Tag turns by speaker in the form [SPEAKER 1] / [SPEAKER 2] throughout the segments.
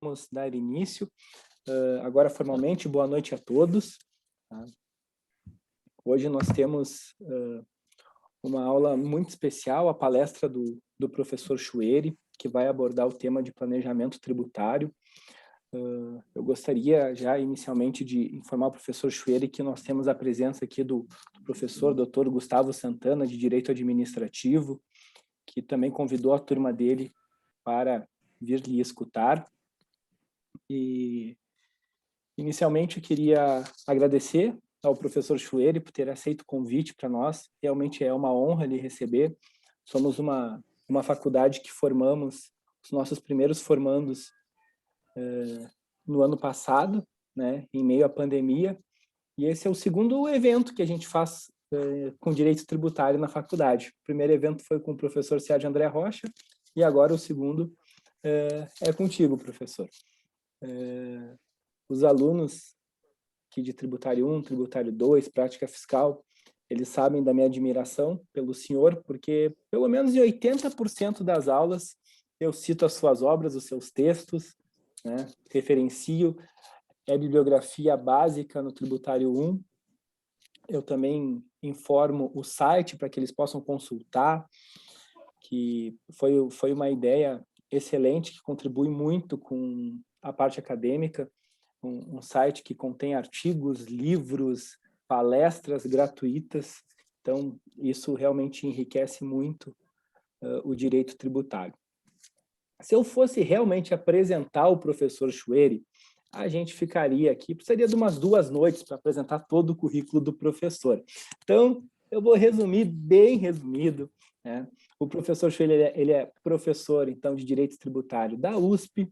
[SPEAKER 1] Vamos dar início. Agora, formalmente, boa noite a todos. Hoje nós temos uma aula muito especial, a palestra do professor Chueri, que vai abordar o tema de planejamento tributário. Eu gostaria já inicialmente de informar o professor Chueri que nós temos a presença aqui do professor Dr. Gustavo Santana, de Direito Administrativo, que também convidou a turma dele para vir lhe escutar. E, inicialmente, eu queria agradecer ao professor Chueri por ter aceito o convite para nós. Realmente é uma honra lhe receber. Somos uma faculdade que formamos os nossos primeiros formandos no ano passado, né, em meio à pandemia, e esse é o segundo evento que a gente faz com direito tributário na faculdade. O primeiro evento foi com o professor Sérgio André Rocha, e agora o segundo é contigo, professor. Os alunos aqui de Tributário 1, Tributário 2, Prática Fiscal, eles sabem da minha admiração pelo senhor, porque pelo menos em 80% das aulas eu cito as suas obras, os seus textos, né? Referencio, bibliografia básica no Tributário 1. Eu também informo o site para que eles possam consultar, que foi uma ideia excelente, que contribui muito com a parte acadêmica, um site que contém artigos, livros, palestras gratuitas. Então, isso realmente enriquece muito o direito tributário. Se eu fosse realmente apresentar o professor Chueri, a gente ficaria aqui, precisaria de umas 2 noites para apresentar todo o currículo do professor. Então, eu vou resumir, bem resumido, né? O professor Chueri, ele é professor, então, de Direito Tributário da USP,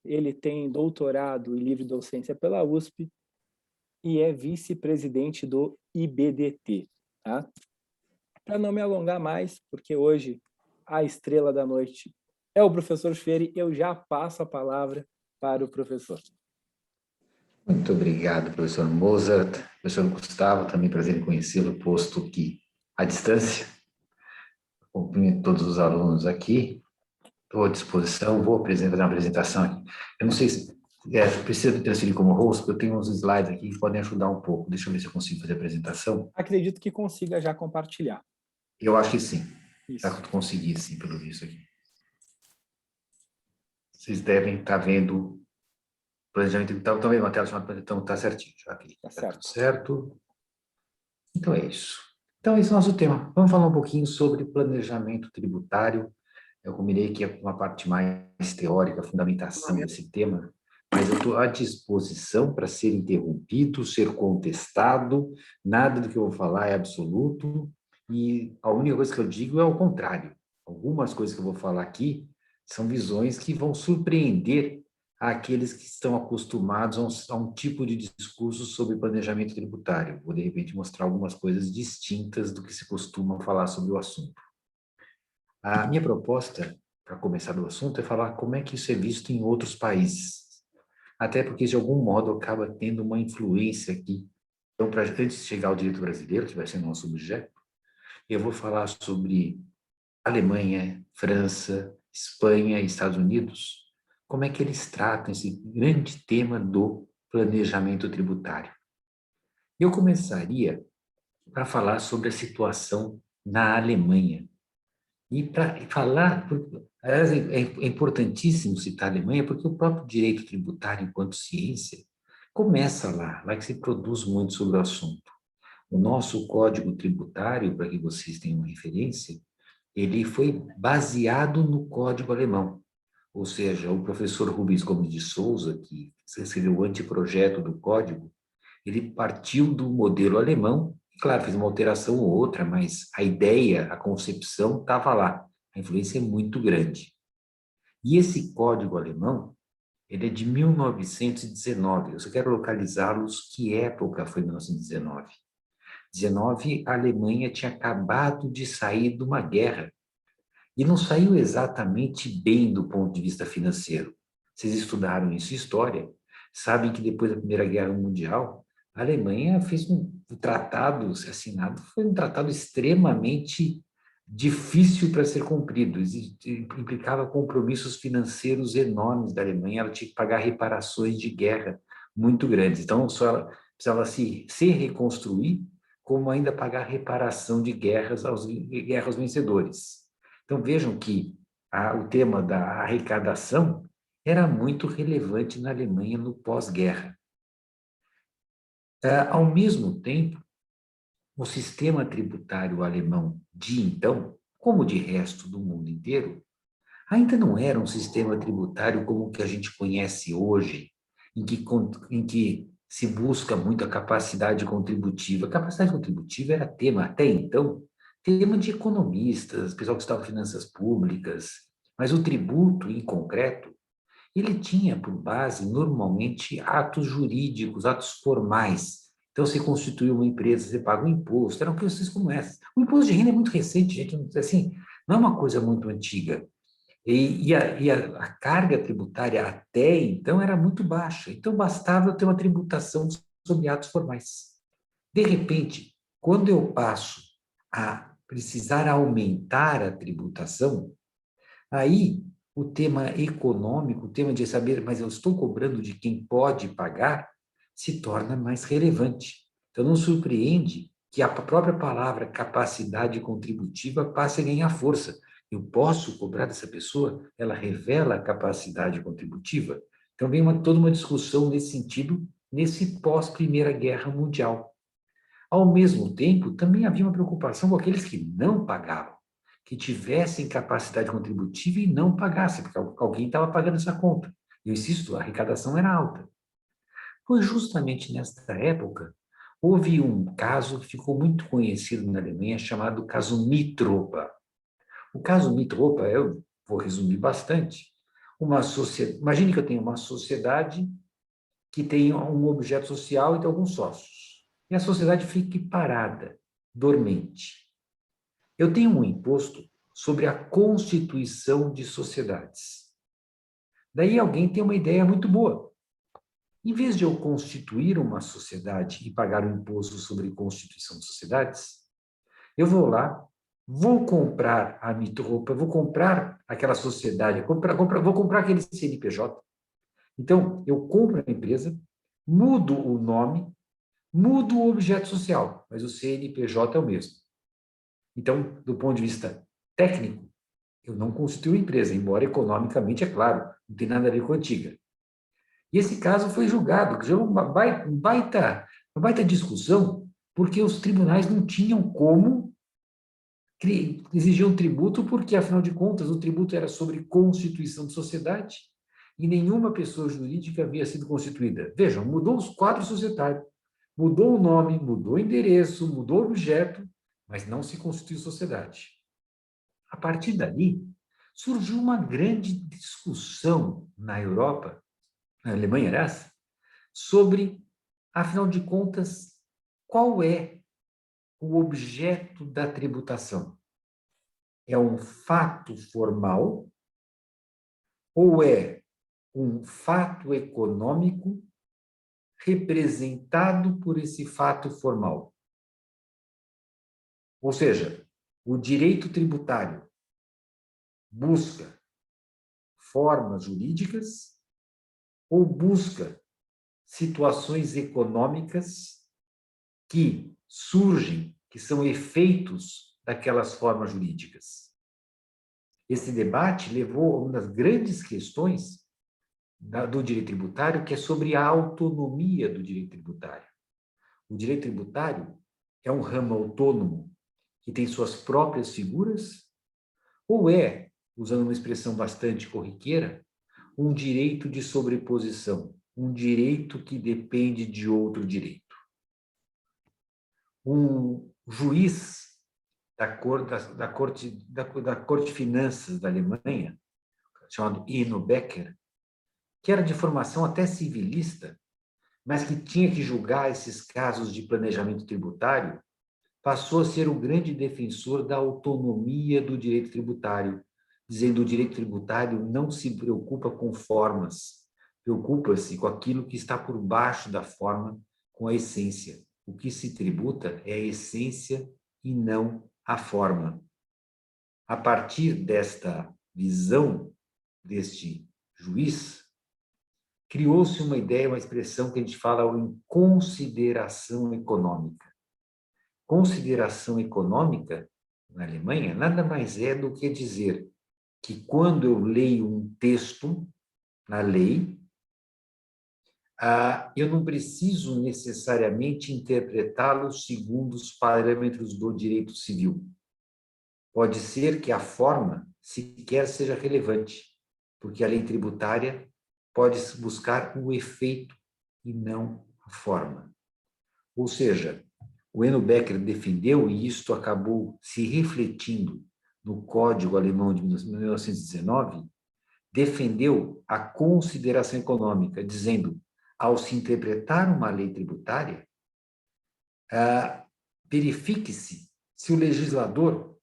[SPEAKER 1] ele tem doutorado em livre docência pela USP e é vice-presidente do IBDT. Tá? Para não me alongar mais, porque hoje a estrela da noite é o professor Chueri, eu já passo a palavra para o professor.
[SPEAKER 2] Muito obrigado, professor Mozart. Professor Gustavo, também prazer em conhecê-lo, posto que à distância. Cumprimento todos os alunos aqui. Estou à disposição, vou fazer uma apresentação aqui. Eu não sei se precisa me transferir como host, porque eu tenho uns slides aqui que podem ajudar um pouco. Deixa eu ver se eu consigo fazer a apresentação.
[SPEAKER 1] Acredito que consiga já compartilhar.
[SPEAKER 2] Eu acho que sim.
[SPEAKER 1] Isso.
[SPEAKER 2] Já consegui, sim, pelo visto aqui. Vocês devem estar vendo o planejamento. Então, também uma tela chamada, então está certinho. Já aqui.
[SPEAKER 1] Tá certo.
[SPEAKER 2] Certo. Então é isso. Então esse é o nosso tema. Vamos falar um pouquinho sobre planejamento tributário. Eu combinei que é uma parte mais teórica, fundamentação desse tema, mas eu estou à disposição para ser interrompido, ser contestado, nada do que eu vou falar é absoluto, e a única coisa que eu digo é o contrário. Algumas coisas que eu vou falar aqui são visões que vão surpreender aqueles que estão acostumados a um tipo de discurso sobre planejamento tributário. Vou, de repente, mostrar algumas coisas distintas do que se costuma falar sobre o assunto. A minha proposta, para começar do assunto, é falar como é que isso é visto em outros países. Até porque, de algum modo, acaba tendo uma influência aqui. Então, antes de chegar ao direito brasileiro, que vai ser nosso objeto, eu vou falar sobre Alemanha, França, Espanha e Estados Unidos, como é que eles tratam esse grande tema do planejamento tributário. Eu começaria para falar sobre a situação na Alemanha. E para falar, aliás, é importantíssimo citar a Alemanha, porque o próprio direito tributário, enquanto ciência, começa lá que se produz muito sobre o assunto. O nosso Código Tributário, para que vocês tenham uma referência, ele foi baseado no Código Alemão. Ou seja, o professor Rubens Gomes de Souza, que escreveu o anteprojeto do Código, ele partiu do modelo alemão, claro, fez uma alteração ou outra, mas a ideia, a concepção estava lá. A influência é muito grande. E esse Código Alemão, ele é de 1919. Eu só quero localizá-los, que época foi 1919. 19, a Alemanha tinha acabado de sair de uma guerra. E não saiu exatamente bem do ponto de vista financeiro. Vocês estudaram isso em história, sabem que depois da Primeira Guerra Mundial, a Alemanha fez um tratado assinado, foi um tratado extremamente difícil para ser cumprido, implicava compromissos financeiros enormes da Alemanha, ela tinha que pagar reparações de guerra muito grandes. Então, só ela precisava se reconstruir, como ainda pagar reparação de guerras aos vencedores. Então, vejam que o tema da arrecadação era muito relevante na Alemanha no pós-guerra. Ao mesmo tempo, o sistema tributário alemão de então, como de resto do mundo inteiro, ainda não era um sistema tributário como o que a gente conhece hoje, em que se busca muito a capacidade contributiva. A capacidade contributiva era tema, até então, tema de economistas, pessoal que estava em finanças públicas, mas o tributo, em concreto, ele tinha por base, normalmente, atos jurídicos, atos formais. Então, você constitui uma empresa, você paga um imposto, eram questões como essa. O imposto de renda é muito recente, gente, assim, não é uma coisa muito antiga. A carga tributária até então era muito baixa, então bastava ter uma tributação sobre atos formais. De repente, quando eu passo a precisar aumentar a tributação, aí o tema econômico, o tema de saber, mas eu estou cobrando de quem pode pagar, se torna mais relevante. Então, não surpreende que a própria palavra capacidade contributiva passe a ganhar força. Eu posso cobrar dessa pessoa, ela revela a capacidade contributiva. Então, vem toda uma discussão nesse sentido, nesse pós-Primeira Guerra Mundial. Ao mesmo tempo, também havia uma preocupação com aqueles que não pagavam, que tivessem capacidade contributiva e não pagassem, porque alguém estava pagando essa conta. Eu insisto, a arrecadação era alta. Foi justamente nesta época, houve um caso que ficou muito conhecido na Alemanha, chamado caso Mitropa. O caso Mitropa, eu vou resumir bastante, imagine que eu tenho uma sociedade que tem um objeto social e tem alguns sócios. E a sociedade fique parada, dormente. Eu tenho um imposto sobre a constituição de sociedades. Daí alguém tem uma ideia muito boa. Em vez de eu constituir uma sociedade e pagar o imposto sobre constituição de sociedades, eu vou lá, vou comprar a Mitropa, vou comprar aquela sociedade, vou comprar aquele CNPJ. Então, eu compro a empresa, mudo o nome, mudo o objeto social, mas o CNPJ é o mesmo. Então, do ponto de vista técnico, eu não constituo empresa, embora economicamente, é claro, não tem nada a ver com a antiga. E esse caso foi julgado, gerou uma baita discussão, porque os tribunais não tinham como exigir um tributo, porque, afinal de contas, o tributo era sobre constituição de sociedade e nenhuma pessoa jurídica havia sido constituída. Vejam, mudou os quadros societários, mudou o nome, mudou o endereço, mudou o objeto, mas não se constituiu sociedade. A partir dali, surgiu uma grande discussão na Europa, na Alemanha, aliás, sobre, afinal de contas, qual é o objeto da tributação? É um fato formal ou é um fato econômico representado por esse fato formal? Ou seja, o direito tributário busca formas jurídicas ou busca situações econômicas que surgem, que são efeitos daquelas formas jurídicas. Esse debate levou a uma das grandes questões do direito tributário, que é sobre a autonomia do direito tributário. O direito tributário é um ramo autônomo que tem suas próprias figuras, ou é, usando uma expressão bastante corriqueira, um direito de sobreposição, um direito que depende de outro direito. Um juiz da Corte de Finanças da Alemanha, chamado Ino Becker, que era de formação até civilista, mas que tinha que julgar esses casos de planejamento tributário, passou a ser o grande defensor da autonomia do direito tributário, dizendo que o direito tributário não se preocupa com formas, preocupa-se com aquilo que está por baixo da forma, com a essência. O que se tributa é a essência e não a forma. a partir desta visão deste juiz, criou-se uma ideia, uma expressão que a gente fala em consideração econômica. Consideração econômica, na Alemanha, nada mais é do que dizer que quando eu leio um texto na lei, eu não preciso necessariamente interpretá-lo segundo os parâmetros do direito civil. Pode ser que a forma sequer seja relevante, porque a lei tributária pode buscar o efeito e não a forma. Ou seja, o Eno Becker defendeu, e isto acabou se refletindo no Código Alemão de 1919, defendeu a consideração econômica, dizendo, ao se interpretar uma lei tributária, verifique-se se o legislador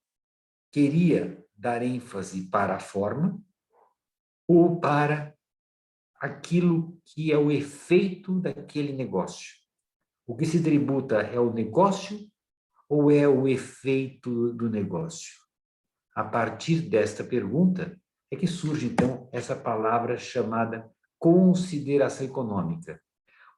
[SPEAKER 2] queria dar ênfase para a forma ou para aquilo que é o efeito daquele negócio. O que se tributa é o negócio ou é o efeito do negócio? A partir desta pergunta é que surge, então, essa palavra chamada consideração econômica.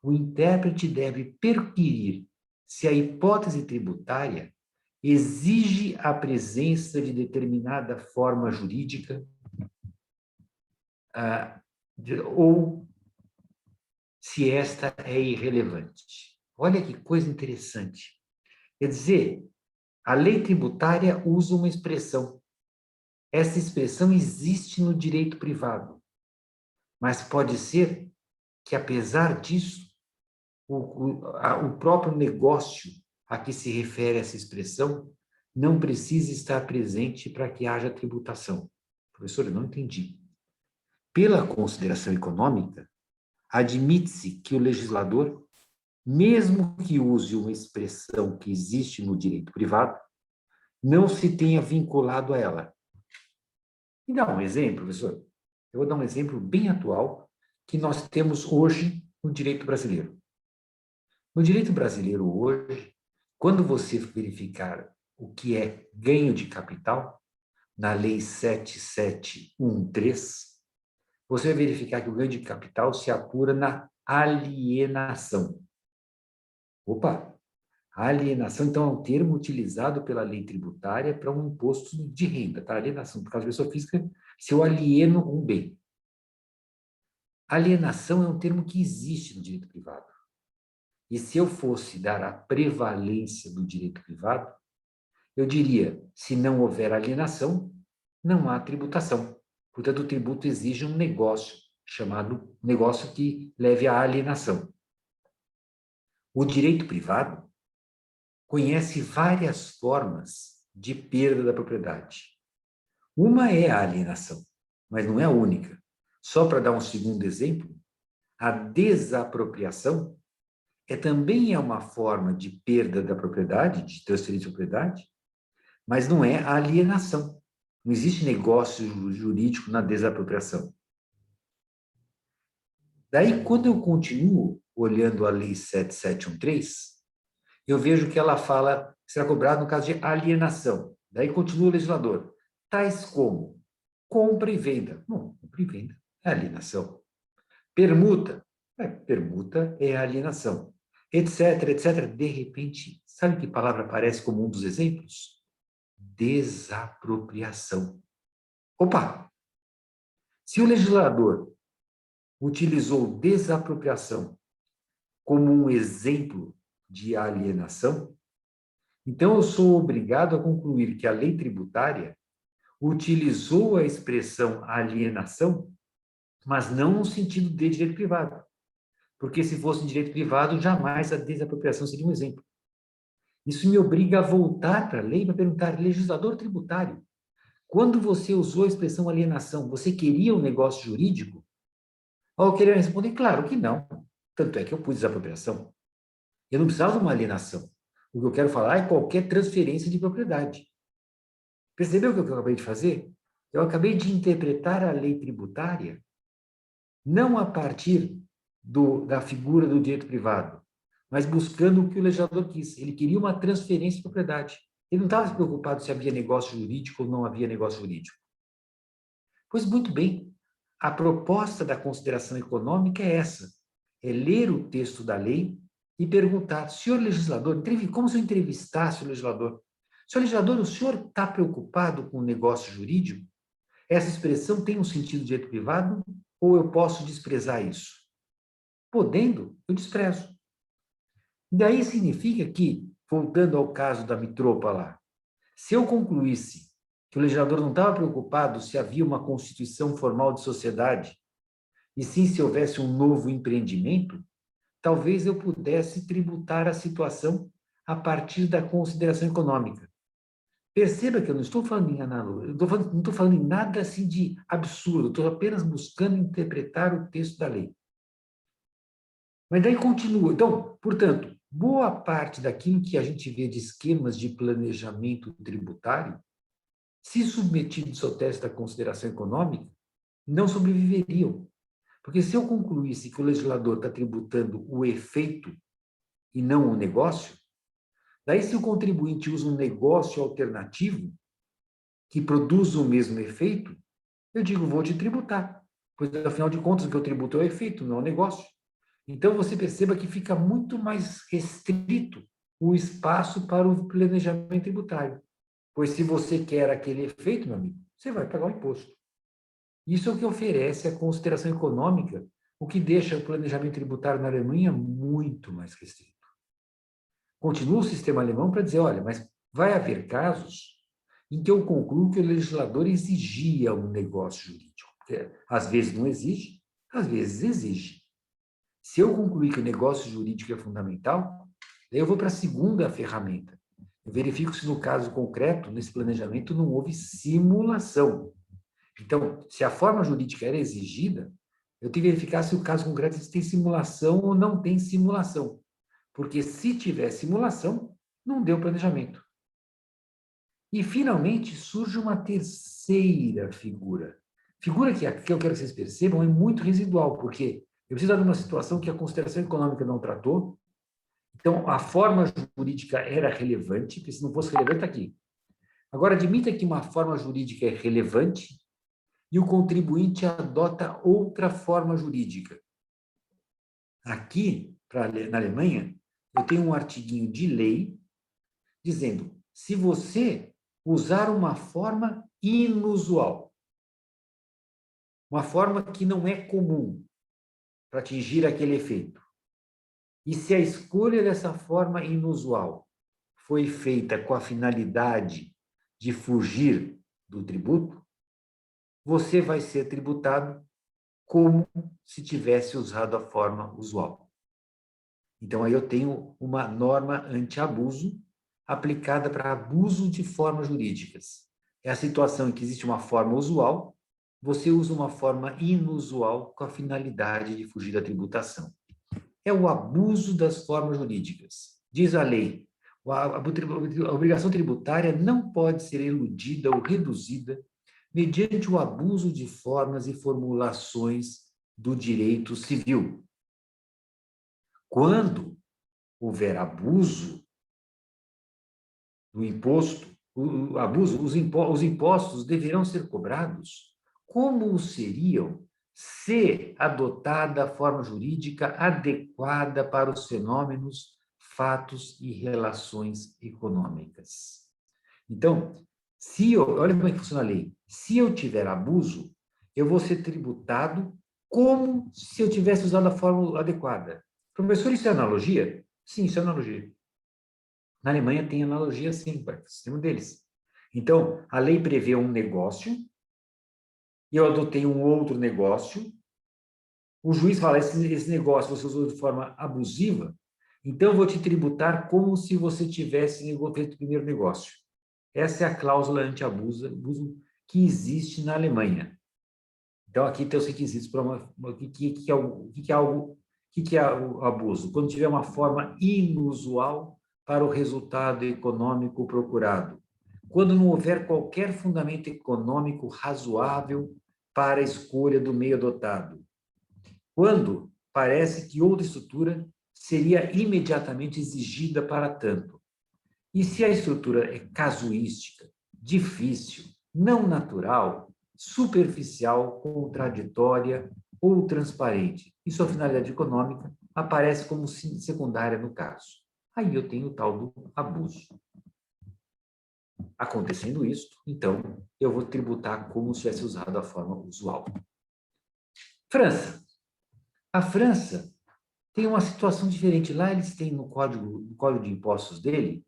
[SPEAKER 2] O intérprete deve perquirir se a hipótese tributária exige a presença de determinada forma jurídica ou se esta é irrelevante. Olha que coisa interessante. Quer dizer, a lei tributária usa uma expressão. Essa expressão existe no direito privado, mas pode ser que, apesar disso, o próprio negócio a que se refere essa expressão não precisa estar presente para que haja tributação. Professor, eu não entendi. Pela consideração econômica, admite-se que o legislador, mesmo que use uma expressão que existe no direito privado, não se tenha vinculado a ela. E dá um exemplo, professor. Eu vou dar um exemplo bem atual que nós temos hoje no direito brasileiro. No direito brasileiro hoje, quando você verificar o que é ganho de capital, na Lei 7713, você vai verificar que o ganho de capital se apura na alienação. Opa! A alienação, então, é um termo utilizado pela lei tributária para um imposto de renda, tá? Alienação, por causa da pessoa física, se eu alieno um bem. Alienação é um termo que existe no direito privado. E se eu fosse dar a prevalência do direito privado, eu diria, se não houver alienação, não há tributação. Portanto, o tributo exige um negócio, chamado negócio que leve à alienação. O direito privado conhece várias formas de perda da propriedade. Uma é a alienação, mas não é a única. Só para dar um segundo exemplo, a desapropriação também é uma forma de perda da propriedade, de transferência de propriedade, mas não é a alienação. Não existe negócio jurídico na desapropriação. Daí, quando eu continuo olhando a Lei 7713, eu vejo que ela fala que será cobrado no caso de alienação. Daí continua o legislador. Tais como compra e venda. Bom, compra e venda é alienação. Permuta. Permuta é alienação. Etc, etc. De repente, sabe que palavra aparece como um dos exemplos? Desapropriação. Opa! Se o legislador utilizou desapropriação como um exemplo de alienação, então eu sou obrigado a concluir que a lei tributária utilizou a expressão alienação, mas não no sentido de direito privado. Porque se fosse direito privado, jamais a desapropriação seria um exemplo. Isso me obriga a voltar para a lei para perguntar, legislador tributário, quando você usou a expressão alienação, você queria um negócio jurídico? Eu queria responder, claro que não. Tanto é que eu pus desapropriação. Eu não precisava de uma alienação. O que eu quero falar é qualquer transferência de propriedade. Percebeu o que eu acabei de fazer? Eu acabei de interpretar a lei tributária não a partir da figura do direito privado, mas buscando o que o legislador quis. Ele queria uma transferência de propriedade. Ele não estava preocupado se havia negócio jurídico ou não havia negócio jurídico. Pois muito bem, a proposta da consideração econômica é essa, é ler o texto da lei e perguntar, senhor legislador, como se eu entrevistasse o legislador. Senhor legislador, o senhor está preocupado com o negócio jurídico? Essa expressão tem um sentido de direito privado ou eu posso desprezar isso? Podendo, eu desprezo. Daí significa que, voltando ao caso da mitropa lá, se eu concluísse que o legislador não estava preocupado se havia uma constituição formal de sociedade, e sim se houvesse um novo empreendimento, talvez eu pudesse tributar a situação a partir da consideração econômica. Perceba que eu não estou falando em analogia, não estou falando em nada assim de absurdo, estou apenas buscando interpretar o texto da lei. Mas daí continua. Então, portanto, boa parte daquilo que a gente vê de esquemas de planejamento tributário, se submetidos ao teste da consideração econômica, não sobreviveriam. Porque se eu concluísse que o legislador está tributando o efeito e não o negócio, daí se o contribuinte usa um negócio alternativo que produz o mesmo efeito, eu digo, vou te tributar. Pois, afinal de contas, o que eu tributo é o efeito, não é o negócio. Então, você perceba que fica muito mais restrito o espaço para o planejamento tributário. Pois se você quer aquele efeito, meu amigo, você vai pagar o imposto. Isso é o que oferece a consideração econômica, o que deixa o planejamento tributário na Alemanha muito mais restrito. Continua o sistema alemão para dizer, olha, mas vai haver casos em que eu concluo que o legislador exigia um negócio jurídico. Porque às vezes não exige, às vezes exige. Se eu concluir que o negócio jurídico é fundamental, daí eu vou para a segunda ferramenta. Eu verifico se no caso concreto, nesse planejamento, não houve simulação. Então, se a forma jurídica era exigida, eu tenho que verificar se o caso concreto tem simulação ou não tem simulação. Porque se tiver simulação, não deu planejamento. E, finalmente, surge uma terceira figura. Figura que eu quero que vocês percebam é muito residual, porque eu preciso dar uma situação que a consideração econômica não tratou. Então, a forma jurídica era relevante, porque se não fosse relevante, está aqui. Agora, admita que uma forma jurídica é relevante e o contribuinte adota outra forma jurídica. Aqui, na Alemanha, eu tenho um artiguinho de lei dizendo, se você usar uma forma inusual, uma forma que não é comum para atingir aquele efeito, e se a escolha dessa forma inusual foi feita com a finalidade de fugir do tributo, você vai ser tributado como se tivesse usado a forma usual. Então, aí eu tenho uma norma anti-abuso aplicada para abuso de formas jurídicas. É a situação em que existe uma forma usual, você usa uma forma inusual com a finalidade de fugir da tributação. É o abuso das formas jurídicas. Diz a lei, a obrigação tributária não pode ser eludida ou reduzida mediante o abuso de formas e formulações do direito civil. Quando houver abuso do imposto, os impostos deverão ser cobrados como seriam se adotada a forma jurídica adequada para os fenômenos, fatos e relações econômicas. Então, olha como é que funciona a lei. Se eu tiver abuso, eu vou ser tributado como se eu tivesse usado a forma adequada. Professor, isso é analogia? Sim, isso é analogia. Na Alemanha tem analogia sim, para o sistema deles. Então, a lei prevê um negócio, e eu adotei um outro negócio, o juiz fala, esse negócio você usou de forma abusiva, então eu vou te tributar como se você tivesse feito o primeiro negócio. Essa é a cláusula anti-abuso que existe na Alemanha. Então, aqui tem os requisitos para o que é o abuso? Quando tiver uma forma inusual para o resultado econômico procurado. Quando não houver qualquer fundamento econômico razoável para a escolha do meio adotado. Quando parece que outra estrutura seria imediatamente exigida para tanto. E se a estrutura é casuística, difícil, não natural, superficial, contraditória ou transparente, e sua finalidade econômica aparece como secundária no caso. Aí eu tenho o tal do abuso. Acontecendo isso, então, eu vou tributar como se tivesse usado a forma usual. França. A França tem uma situação diferente. Lá eles têm no código de impostos dele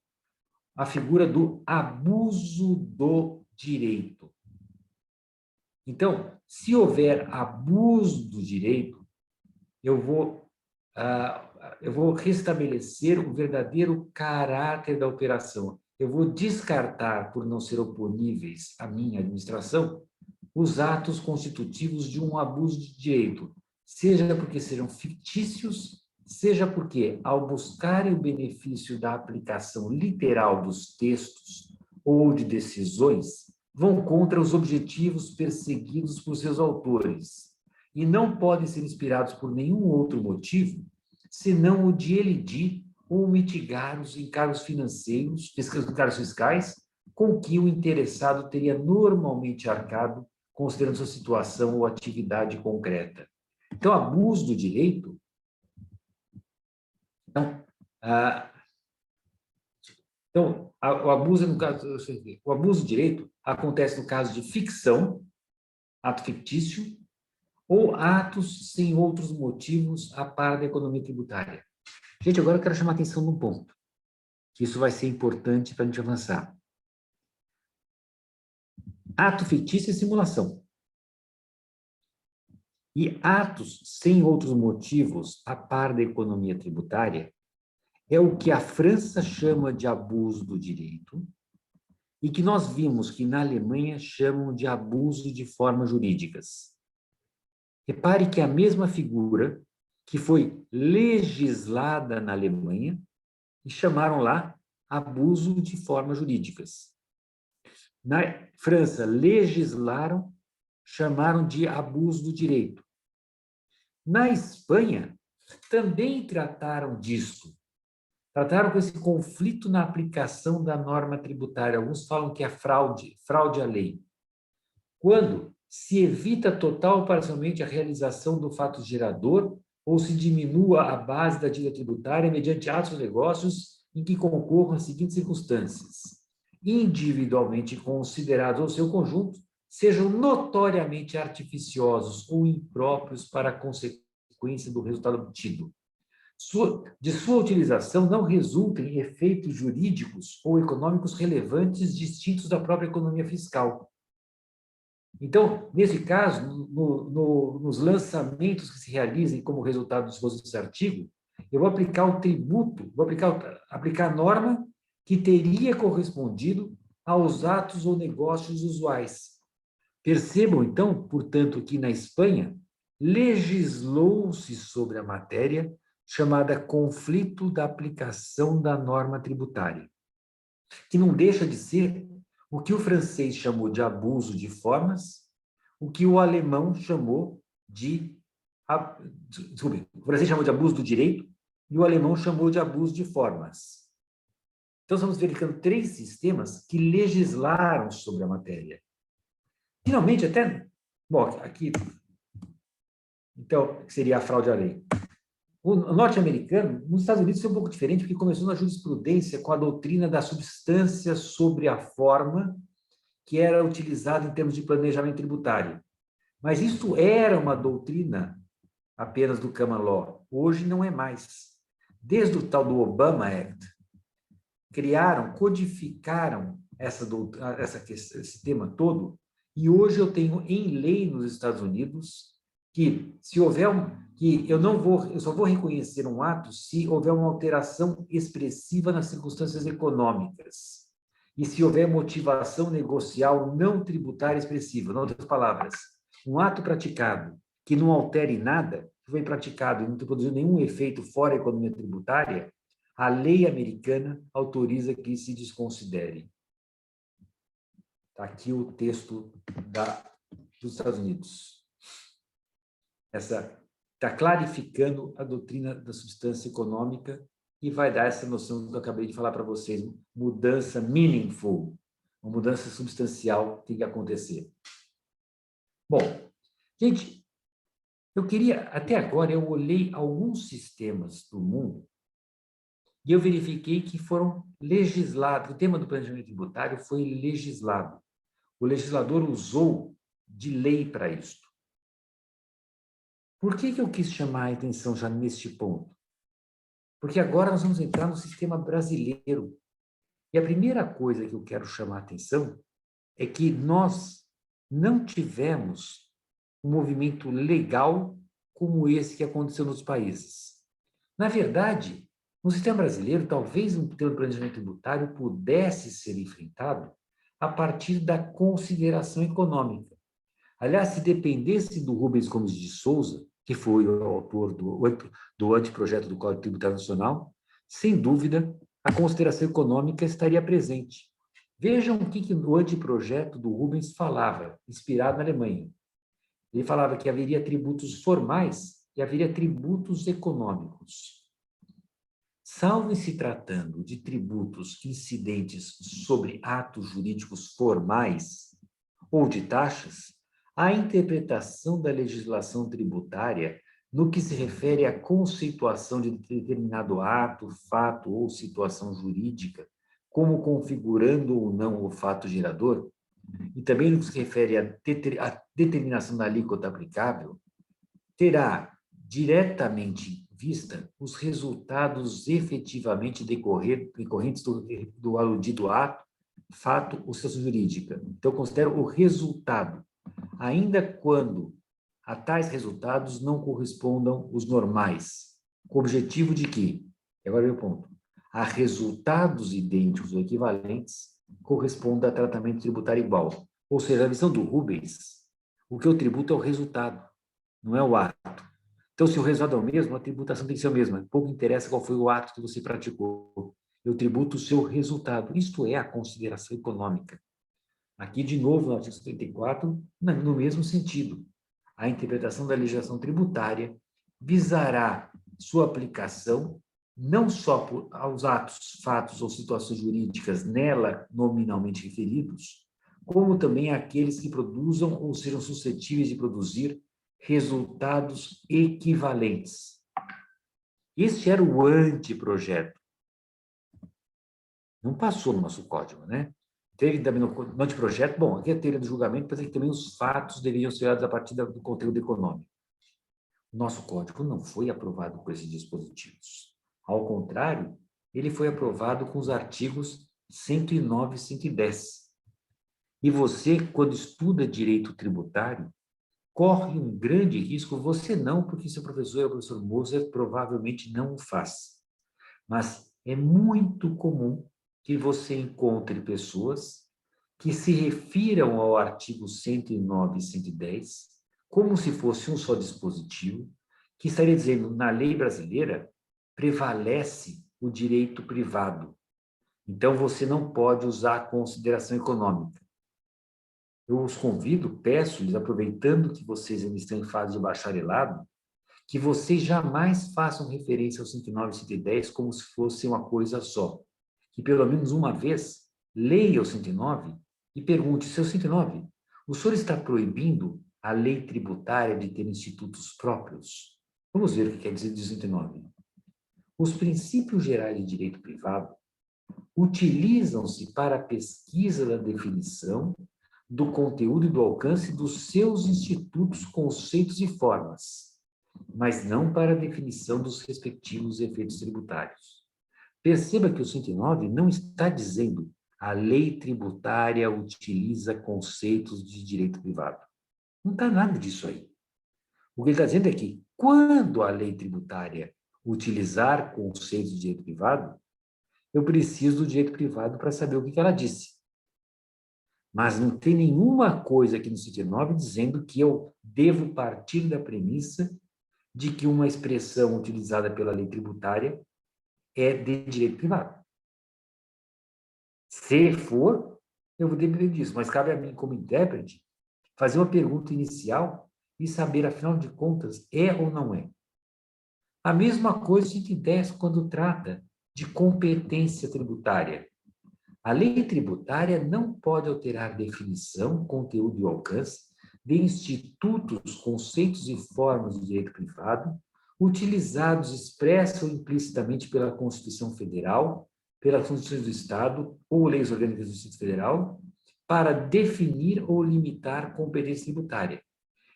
[SPEAKER 2] a figura do abuso do direito. Então, se houver abuso do direito, eu vou restabelecer o verdadeiro caráter da operação. Eu vou descartar, por não ser oponíveis à minha administração, os atos constitutivos de um abuso de direito, seja porque sejam fictícios, seja porque, ao buscarem o benefício da aplicação literal dos textos ou de decisões, vão contra os objetivos perseguidos por seus autores e não podem ser inspirados por nenhum outro motivo, senão o de elidir ou mitigar os encargos financeiros, encargos fiscais, com que o interessado teria normalmente arcado, considerando sua situação ou atividade concreta. Então, abuso do direito. O abuso, no caso, o abuso do direito acontece no caso de ficção, ato fictício, ou atos sem outros motivos a par da economia tributária. Gente, agora eu quero chamar a atenção num ponto, que isso vai ser importante para a gente avançar. Ato fictício é simulação. E atos sem outros motivos a par da economia tributária é o que a França chama de abuso do direito e que nós vimos que na Alemanha chamam de abuso de formas jurídicas. Repare que a mesma figura que foi legislada na Alemanha e chamaram lá abuso de formas jurídicas. Na França, legislaram, chamaram de abuso do direito. Na Espanha, também trataram disso. Trataram com esse conflito na aplicação da norma tributária. Alguns falam que é fraude à lei. Quando se evita total ou parcialmente a realização do fato gerador ou se diminua a base da dívida tributária mediante atos ou negócios em que concorram as seguintes circunstâncias: individualmente considerados ou seu conjunto, sejam notoriamente artificiosos ou impróprios para a consequência do resultado obtido. De sua utilização não resultem efeitos jurídicos ou econômicos relevantes distintos da própria economia fiscal. Então, nesse caso, nos lançamentos que se realizem como resultado do esboço desse artigo, eu vou aplicar o tributo, vou aplicar a norma que teria correspondido aos atos ou negócios usuais. Percebam, então, portanto, que na Espanha legislou-se sobre a matéria chamada conflito da aplicação da norma tributária, que não deixa de ser o que o francês chamou de abuso de formas, o que o alemão chamou de... Desculpe, o francês chamou de abuso do direito e o alemão chamou de abuso de formas. Então, estamos verificando 3 sistemas que legislaram sobre a matéria. Finalmente, até... Bom, aqui... Então, que seria a fraude à lei. O norte-americano, nos Estados Unidos, é um pouco diferente, porque começou na jurisprudência com a doutrina da substância sobre a forma, que era utilizada em termos de planejamento tributário. Mas isso era uma doutrina apenas do Common Law. Hoje não é mais. Desde o tal do Obama Act, codificaram esse tema todo, e hoje eu tenho em lei nos Estados Unidos que se houver eu só vou reconhecer um ato se houver uma alteração expressiva nas circunstâncias econômicas e se houver motivação negocial não tributária expressiva. Em outras palavras, um ato praticado que não altere nada, que foi praticado e não produziu nenhum efeito fora a economia tributária, a lei americana autoriza que se desconsidere. Está aqui o texto dos Estados Unidos. Está clarificando a doutrina da substância econômica e vai dar essa noção que eu acabei de falar para vocês, mudança meaningful, uma mudança substancial tem que acontecer. Bom, gente, eu queria, até agora, eu olhei alguns sistemas do mundo e eu verifiquei que foram legislados, o tema do planejamento tributário foi legislado. O legislador usou de lei para isso. Por que eu quis chamar a atenção já neste ponto? Porque agora nós vamos entrar no sistema brasileiro. E a primeira coisa que eu quero chamar a atenção é que nós não tivemos um movimento legal como esse que aconteceu nos países. Na verdade, no sistema brasileiro, talvez um tema de planejamento tributário pudesse ser enfrentado a partir da consideração econômica. Aliás, se dependesse do Rubens Gomes de Souza, que foi o autor do anteprojeto do Código Tributário Nacional, sem dúvida, a consideração econômica estaria presente. Vejam o que o anteprojeto do Rubens falava, inspirado na Alemanha. Ele falava que haveria tributos formais e haveria tributos econômicos. Salvo se tratando de tributos incidentes sobre atos jurídicos formais ou de taxas, a interpretação da legislação tributária no que se refere à conceituação de determinado ato, fato ou situação jurídica, como configurando ou não o fato gerador, e também no que se refere à determinação da alíquota aplicável, terá diretamente vista os resultados efetivamente decorrentes do aludido ato, fato ou situação jurídica. Então, eu considero o resultado, ainda quando a tais resultados não correspondam os normais, com o objetivo de que, agora vem o ponto, a resultados idênticos ou equivalentes corresponda a tratamento tributário igual. Ou seja, a visão do Rubens, o que eu tributo é o resultado, não é o ato. Então, se o resultado é o mesmo, a tributação tem que ser a mesma. Pouco interessa qual foi o ato que você praticou. Eu tributo o seu resultado. Isto é a consideração econômica. Aqui, de novo, no artigo 74, no mesmo sentido. A interpretação da legislação tributária visará sua aplicação não só aos atos, fatos ou situações jurídicas nela nominalmente referidos, como também àqueles que produzam ou sejam suscetíveis de produzir resultados equivalentes. Este era o anteprojeto. Não passou no nosso código, né? Teve também no anteprojeto, bom, aqui é a teoria do julgamento, mas aqui também os fatos deveriam ser olhados a partir do conteúdo econômico. O nosso código não foi aprovado com esses dispositivos. Ao contrário, ele foi aprovado com os artigos 109 e 110. E você, quando estuda direito tributário, corre um grande risco, você não, porque seu professor é o professor Moser, provavelmente não o faz. Mas é muito comum que você encontre pessoas que se refiram ao artigo 109 e 110 como se fosse um só dispositivo, que estaria dizendo, na lei brasileira, prevalece o direito privado. Então, você não pode usar a consideração econômica. Eu os convido, peço-lhes, aproveitando que vocês ainda estão em fase de bacharelado, que vocês jamais façam referência ao 109 e 110 como se fosse uma coisa só. Que pelo menos uma vez leia o 109 e pergunte, seu 109, o senhor está proibindo a lei tributária de ter institutos próprios? Vamos ver o que quer dizer de 109. Os princípios gerais de direito privado utilizam-se para a pesquisa da definição do conteúdo e do alcance dos seus institutos, conceitos e formas, mas não para a definição dos respectivos efeitos tributários. Perceba que o 109 não está dizendo a lei tributária utiliza conceitos de direito privado. Não está nada disso aí. O que ele está dizendo é que, quando a lei tributária utilizar conceitos de direito privado, eu preciso do direito privado para saber o que ela disse. Mas não tem nenhuma coisa aqui no 109 dizendo que eu devo partir da premissa de que uma expressão utilizada pela lei tributária é de direito privado. Se for, eu vou depender disso, mas cabe a mim, como intérprete, fazer uma pergunta inicial e saber, afinal de contas, é ou não é. A mesma coisa a gente desce quando trata de competência tributária. A lei tributária não pode alterar definição, conteúdo e alcance de institutos, conceitos e formas do direito privado, utilizados expressa ou implicitamente pela Constituição Federal, pela Constituição do Estado ou leis orgânicas do Distrito Federal, para definir ou limitar competência tributária.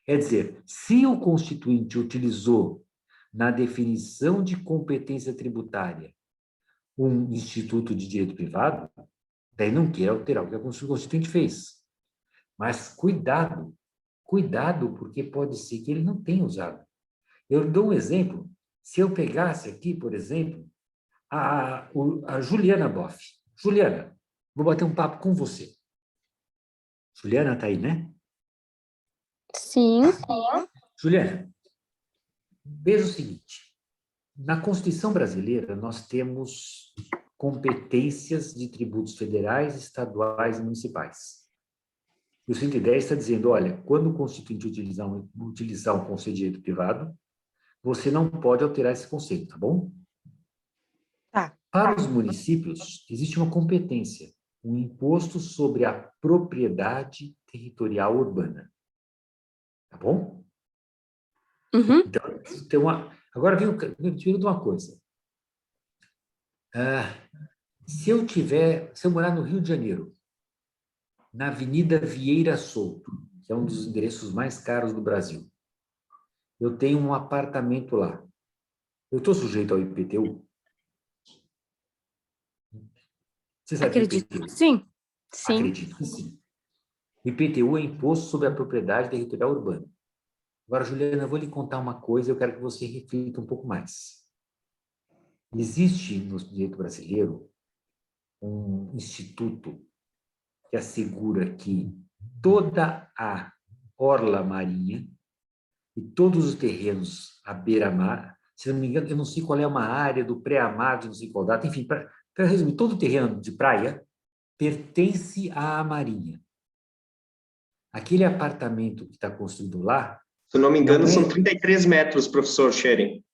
[SPEAKER 2] É dizer, se o Constituinte utilizou na definição de competência tributária um instituto de direito privado, daí não quer alterar o que a Constituinte fez. Mas cuidado, porque pode ser que ele não tenha usado. Eu dou um exemplo. Se eu pegasse aqui, por exemplo, a Juliana Boff. Juliana, vou bater um papo com você. Juliana está aí, né?
[SPEAKER 3] Sim.
[SPEAKER 2] Juliana, veja o seguinte. Na Constituição brasileira, nós temos competências de tributos federais, estaduais e municipais. E o 110 está dizendo, olha, quando o Constituinte utilizar um conceito de direito privado, você não pode alterar esse conceito, tá bom?
[SPEAKER 3] Tá.
[SPEAKER 2] Para os municípios, existe uma competência, um imposto sobre a propriedade territorial urbana. Tá bom?
[SPEAKER 3] Uhum.
[SPEAKER 2] Então agora me tiro de uma coisa. Se eu morar no Rio de Janeiro, na Avenida Vieira Souto, que é um dos endereços mais caros do Brasil, eu tenho um apartamento lá. Eu estou sujeito ao IPTU? Você sabe
[SPEAKER 3] Acredito.
[SPEAKER 2] do IPTU?
[SPEAKER 3] Sim.
[SPEAKER 2] Acredito que sim. O IPTU é Imposto sobre a Propriedade Territorial Urbana. Agora, Juliana, eu vou lhe contar uma coisa, eu quero que você reflita um pouco mais. Existe no direito brasileiro um instituto que assegura que toda a orla marinha e todos os terrenos à beira-mar, se não me engano, eu não sei qual é uma área do pré-mar, de não sei qual data, enfim, para resumir, todo o terreno de praia pertence à Marinha. Aquele apartamento que está construído lá...
[SPEAKER 4] Se eu não me engano, são 33 metros, professor Schering.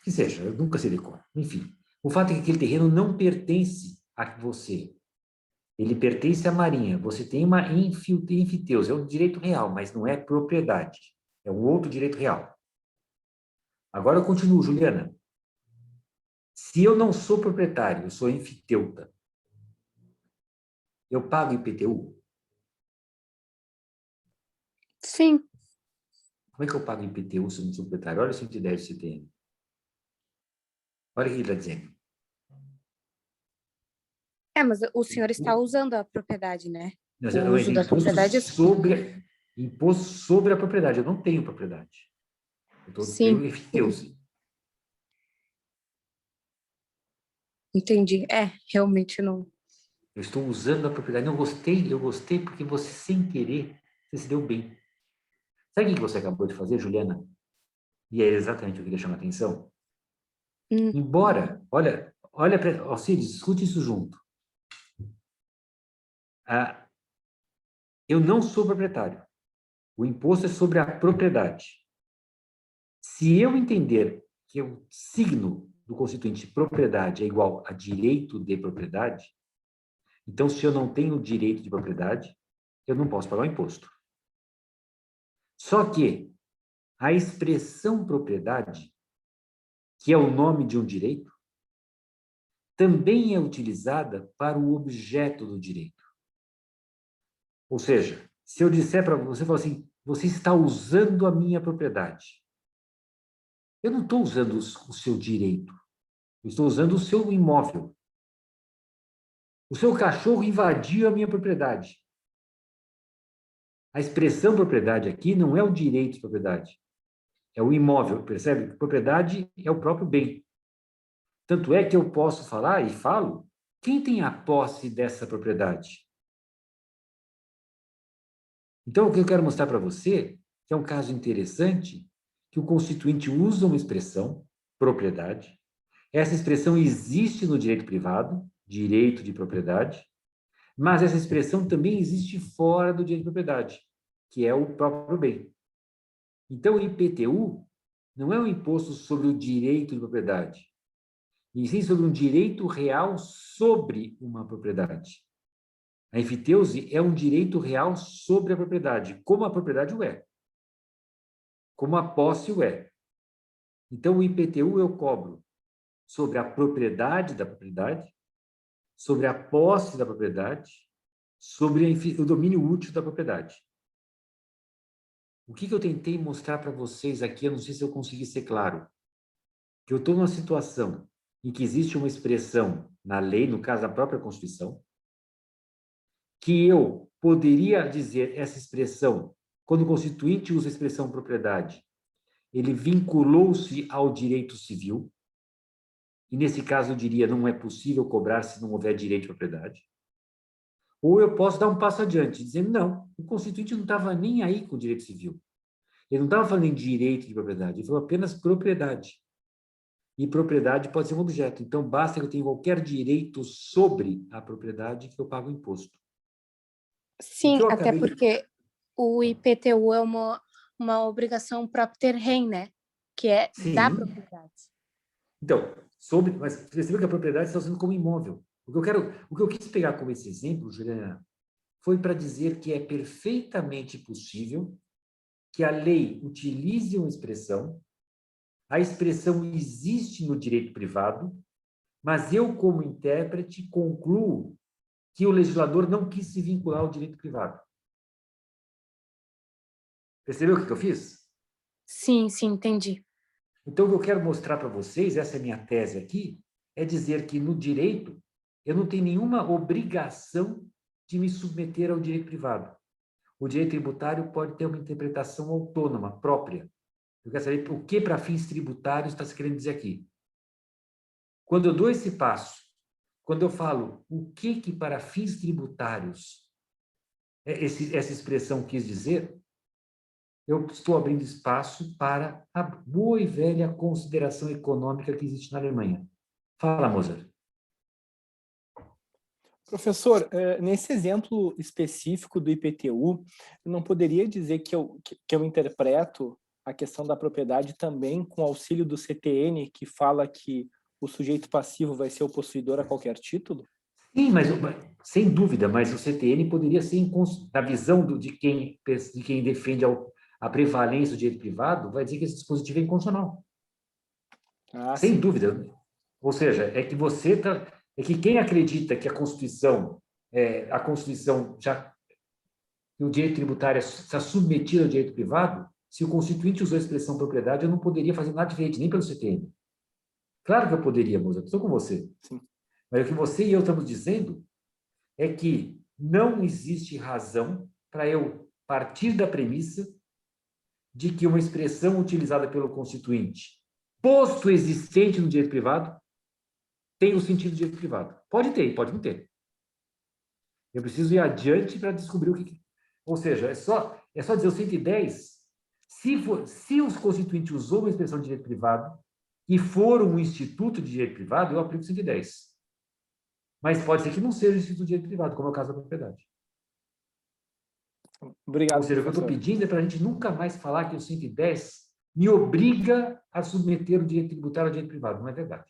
[SPEAKER 2] Que seja, eu nunca sei de cor. Enfim, o fato é que aquele terreno não pertence a você. Ele pertence à Marinha. Você tem uma enfiteus, é um direito real, mas não é propriedade. É um outro direito real. Agora eu continuo, Juliana. Se eu não sou proprietário, eu sou enfiteuta, eu pago IPTU?
[SPEAKER 3] Sim.
[SPEAKER 2] Como é que eu pago IPTU se eu não sou proprietário? Olha o 110 do CTN. Olha o que ele está dizendo.
[SPEAKER 3] Mas o senhor está usando a propriedade, né?
[SPEAKER 2] Não,
[SPEAKER 3] O uso da propriedade é...
[SPEAKER 2] Imposto sobre a propriedade. Eu não tenho propriedade. Eu tenho enfiteus.
[SPEAKER 3] Entendi. Realmente não...
[SPEAKER 2] Eu estou usando a propriedade. Eu gostei porque você, sem querer, você se deu bem. Sabe o que você acabou de fazer, Juliana? E é exatamente o que eu queria chamar a atenção. Embora, olha, Alcides, discute isso junto. Eu não sou proprietário. O imposto é sobre a propriedade. Se eu entender que o signo do constituinte propriedade é igual a direito de propriedade, então, se eu não tenho direito de propriedade, eu não posso pagar o imposto. Só que a expressão propriedade, que é o nome de um direito, também é utilizada para o objeto do direito. Ou seja, se eu disser para você, falar assim, você está usando a minha propriedade. Eu não estou usando o seu direito. Eu estou usando o seu imóvel. O seu cachorro invadiu a minha propriedade. A expressão propriedade aqui não é o direito de propriedade. É o imóvel, percebe? Propriedade é o próprio bem. Tanto é que eu posso falar e falo, quem tem a posse dessa propriedade? Então, o que eu quero mostrar para você, que é um caso interessante, que o Constituinte usa uma expressão, propriedade. Essa expressão existe no direito privado, direito de propriedade, mas essa expressão também existe fora do direito de propriedade, que é o próprio bem. Então, o IPTU não é um imposto sobre o direito de propriedade. e sim sobre um direito real sobre uma propriedade. A enfiteuse é um direito real sobre a propriedade, como a propriedade o é, como a posse o é. Então, o IPTU eu cobro sobre a propriedade da propriedade, sobre a posse da propriedade, sobre o domínio útil da propriedade. O que eu tentei mostrar para vocês aqui, eu não sei se eu consegui ser claro, que eu estou numa situação em que existe uma expressão na lei, no caso da própria Constituição, que eu poderia dizer essa expressão, quando o Constituinte usa a expressão propriedade, ele vinculou-se ao direito civil, e nesse caso eu diria não é possível cobrar se não houver direito de propriedade. Ou eu posso dar um passo adiante, dizendo não, o Constituinte não estava nem aí com o direito civil. Ele não estava falando em direito de propriedade, ele falou apenas propriedade. E propriedade pode ser um objeto. Então, basta que eu tenha qualquer direito sobre a propriedade que eu pago o imposto.
[SPEAKER 3] Sim, até porque o IPTU é uma obrigação própria ter rem, né? Que é da propriedade.
[SPEAKER 2] Então, mas percebeu que a propriedade está sendo como imóvel. O que eu quis pegar como esse exemplo, Juliana, foi para dizer que é perfeitamente possível que a lei utilize uma expressão, a expressão existe no direito privado, mas eu, como intérprete, concluo que o legislador não quis se vincular ao direito privado. Percebeu o que eu fiz?
[SPEAKER 3] Sim, entendi.
[SPEAKER 2] Então, o que eu quero mostrar para vocês, essa é a minha tese aqui, é dizer que no direito eu não tenho nenhuma obrigação de me submeter ao direito privado. O direito tributário pode ter uma interpretação autônoma, própria. Eu quero saber o que, para fins tributários, está se querendo dizer aqui. Quando eu dou esse passo, quando eu falo o que para fins tributários essa expressão quis dizer, eu estou abrindo espaço para a boa e velha consideração econômica que existe na Alemanha. Fala, Mozart.
[SPEAKER 1] Professor, nesse exemplo específico do IPTU, eu não poderia dizer que eu interpreto a questão da propriedade também com auxílio do CTN, que fala que o sujeito passivo vai ser o possuidor a qualquer título?
[SPEAKER 2] Sim, mas sem dúvida, mas o CTN poderia ser, na visão de quem defende a prevalência do direito privado, vai dizer que esse dispositivo é inconstitucional. Sem
[SPEAKER 1] Sim.
[SPEAKER 2] dúvida. Ou seja, é que quem acredita que a Constituição já que o direito tributário está submetido ao direito privado, se o Constituinte usou a expressão propriedade, eu não poderia fazer nada diferente, nem pelo CTN. Claro que eu poderia, moça, estou com você.
[SPEAKER 1] Sim.
[SPEAKER 2] Mas o que você e eu estamos dizendo é que não existe razão para eu partir da premissa de que uma expressão utilizada pelo Constituinte, posto existente no direito privado, tem o sentido do direito privado. Pode ter, pode não ter. Eu preciso ir adiante para descobrir o que... Ou seja, é só dizer o 110, se os Constituintes usou uma expressão de direito privado e for um instituto de direito privado, eu aplico o 110. Mas pode ser que não seja um instituto de direito privado, como é o caso da propriedade.
[SPEAKER 1] Obrigado,
[SPEAKER 2] Ou seja,
[SPEAKER 1] professor.
[SPEAKER 2] o que eu estou pedindo é para a gente nunca mais falar que o 110 me obriga a submeter o direito tributário ao direito privado. Não é verdade.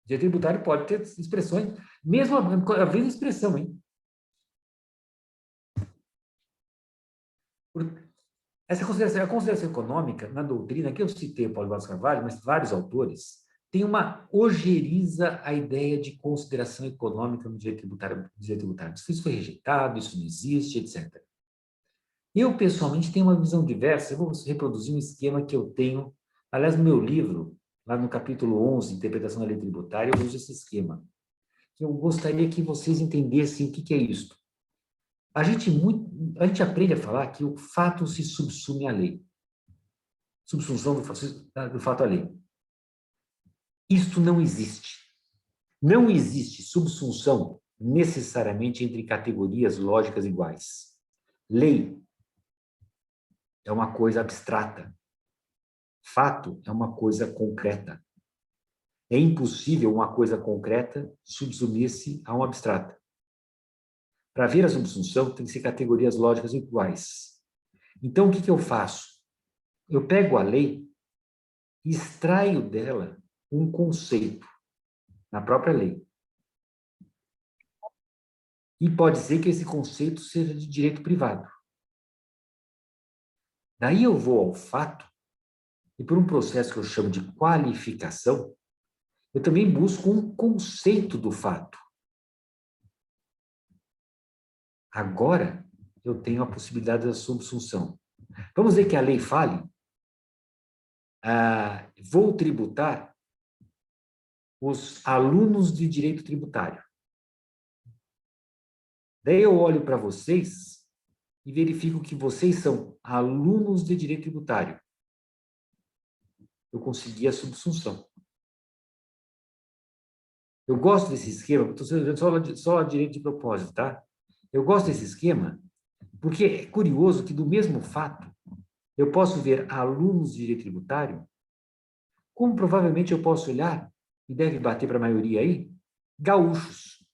[SPEAKER 2] O direito tributário pode ter expressões, mesmo havendo expressão, hein? A consideração econômica, na doutrina, que eu citei o Paulo Vaz Carvalho, mas vários autores, tem uma ojeriza a ideia de consideração econômica no direito tributário. Isso foi rejeitado, isso não existe, etc. Eu, pessoalmente, tenho uma visão diversa. Eu vou reproduzir um esquema que eu tenho, aliás, no meu livro, lá no capítulo 11, Interpretação da Lei Tributária, eu uso esse esquema. Eu gostaria que vocês entendessem o que é isso. A gente aprende a falar que o fato se subsume à lei. Subsunção do fato à lei. Isto não existe. Não existe subsunção necessariamente entre categorias lógicas iguais. Lei é uma coisa abstrata. Fato é uma coisa concreta. É impossível uma coisa concreta subsumir-se a uma abstrata. Para ver a subsunção, tem que ser categorias lógicas iguais. Então, o que eu faço? Eu pego a lei extraio dela um conceito na própria lei. E pode ser que esse conceito seja de direito privado. Daí eu vou ao fato, e por um processo que eu chamo de qualificação, eu também busco um conceito do fato. Agora, eu tenho a possibilidade da subsunção. Vamos dizer que a lei fale, vou tributar os alunos de direito tributário. Daí eu olho para vocês e verifico que vocês são alunos de direito tributário. Eu consegui a subsunção. Eu gosto desse esquema, estou sendo só a direito de propósito, tá? Eu gosto desse esquema porque é curioso que do mesmo fato eu posso ver alunos de direito tributário, como provavelmente eu posso olhar, e deve bater para a maioria aí, gaúchos.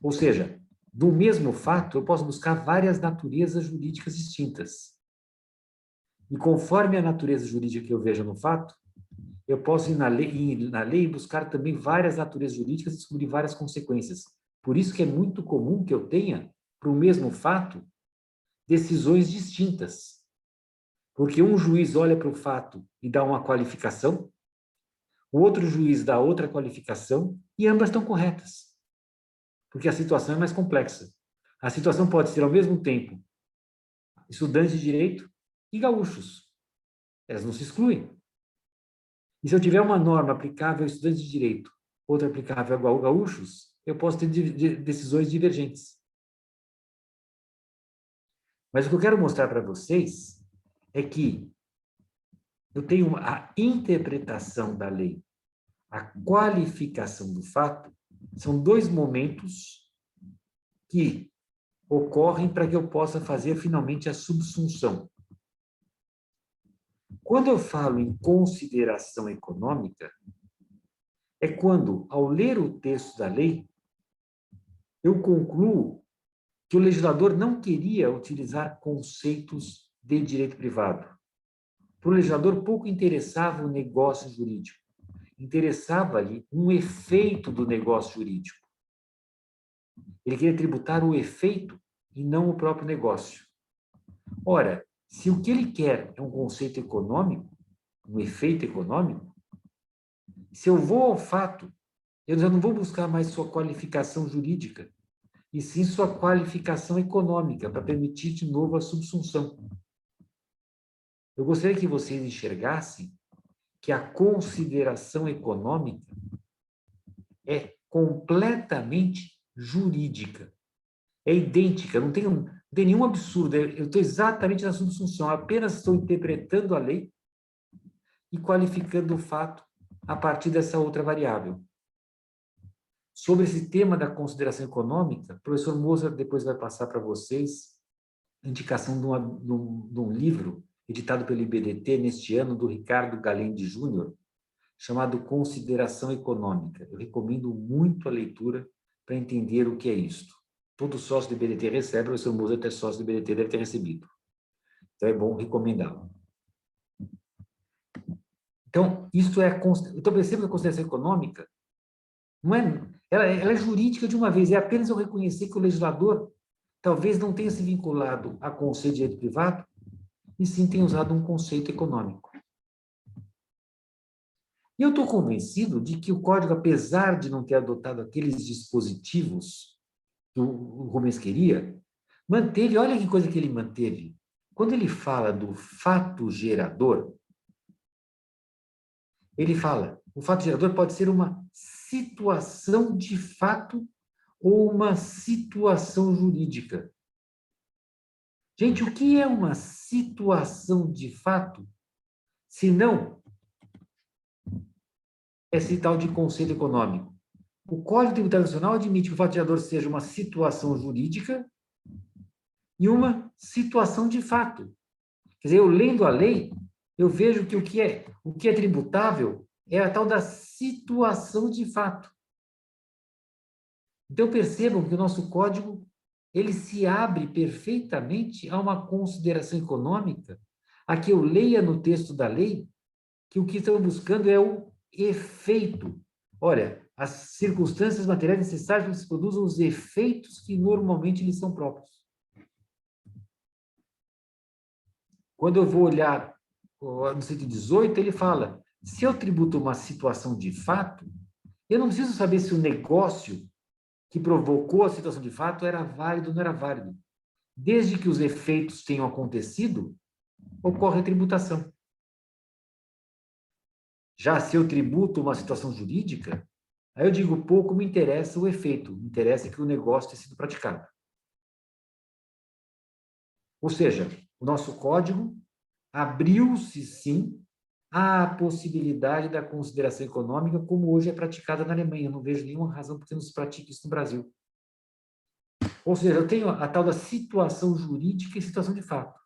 [SPEAKER 2] Ou seja, do mesmo fato, eu posso buscar várias naturezas jurídicas distintas. E conforme a natureza jurídica que eu vejo no fato, eu posso ir na lei buscar também várias naturezas jurídicas e descobrir várias consequências. Por isso que é muito comum que eu tenha, para o mesmo fato, decisões distintas. Porque um juiz olha para o fato e dá uma qualificação, o outro juiz dá outra qualificação, e ambas estão corretas. Porque a situação é mais complexa. A situação pode ser, ao mesmo tempo, estudantes de direito e gaúchos. Elas não se excluem. E se eu tiver uma norma aplicável a estudantes de direito, outra aplicável a gaúchos, eu posso ter decisões divergentes. Mas o que eu quero mostrar para vocês é que eu tenho a interpretação da lei, a qualificação do fato, são dois momentos que ocorrem para que eu possa fazer finalmente a subsunção. Quando eu falo em consideração econômica, é quando, ao ler o texto da lei, eu concluo que o legislador não queria utilizar conceitos de direito privado. Para o legislador, pouco interessava o negócio jurídico. Interessava-lhe um efeito do negócio jurídico. Ele queria tributar o efeito e não o próprio negócio. Ora, se o que ele quer é um conceito econômico, um efeito econômico, se eu vou ao fato, eu já não vou buscar mais sua qualificação jurídica, e sim sua qualificação econômica, para permitir de novo a subsunção. Eu gostaria que vocês enxergassem que a consideração econômica é completamente jurídica. É idêntica, não tem nenhum absurdo. Eu estou exatamente na subsunção, apenas estou interpretando a lei e qualificando o fato a partir dessa outra variável. Sobre esse tema da consideração econômica, o professor Mozart depois vai passar para vocês a indicação de um livro editado pelo IBDT neste ano, do Ricardo Galendi Júnior, chamado Consideração Econômica. Eu recomendo muito a leitura para entender o que é isto. Todo sócio do IBDT recebe, o professor Mozart é sócio do IBDT, deve ter recebido. Então é bom recomendá-lo. Então, então perceba que a consideração econômica não é, ela é jurídica de uma vez, é apenas eu reconhecer que o legislador talvez não tenha se vinculado a conceito de direito privado, e sim tenha usado um conceito econômico. E eu estou convencido de que o Código, apesar de não ter adotado aqueles dispositivos que o Rubens queria, manteve, olha que coisa que ele manteve. Quando ele fala do fato gerador, ele fala, o fato gerador pode ser uma situação de fato ou uma situação jurídica. Gente, o que é uma situação de fato, se não esse tal de conceito econômico? O Código Tributário Nacional admite que o fato gerador seja uma situação jurídica e uma situação de fato. Quer dizer, eu lendo a lei, eu vejo que o que é tributável é a tal da situação de fato. Então, percebam que o nosso código ele se abre perfeitamente a uma consideração econômica, a que eu leia no texto da lei que o que estão buscando é o efeito. Olha, as circunstâncias materiais necessárias para que se produzam os efeitos que normalmente lhes são próprios. Quando eu vou olhar no 118, ele fala, se eu tributo uma situação de fato, eu não preciso saber se o negócio que provocou a situação de fato era válido ou não era válido. Desde que os efeitos tenham acontecido, ocorre a tributação. Já se eu tributo uma situação jurídica, aí eu digo, pouco me interessa o efeito, me interessa que o negócio tenha sido praticado. Ou seja, o nosso código abriu-se, sim, à possibilidade da consideração econômica, como hoje é praticada na Alemanha. Eu não vejo nenhuma razão por que não se pratique isso no Brasil. Ou seja, eu tenho a tal da situação jurídica e situação de fato.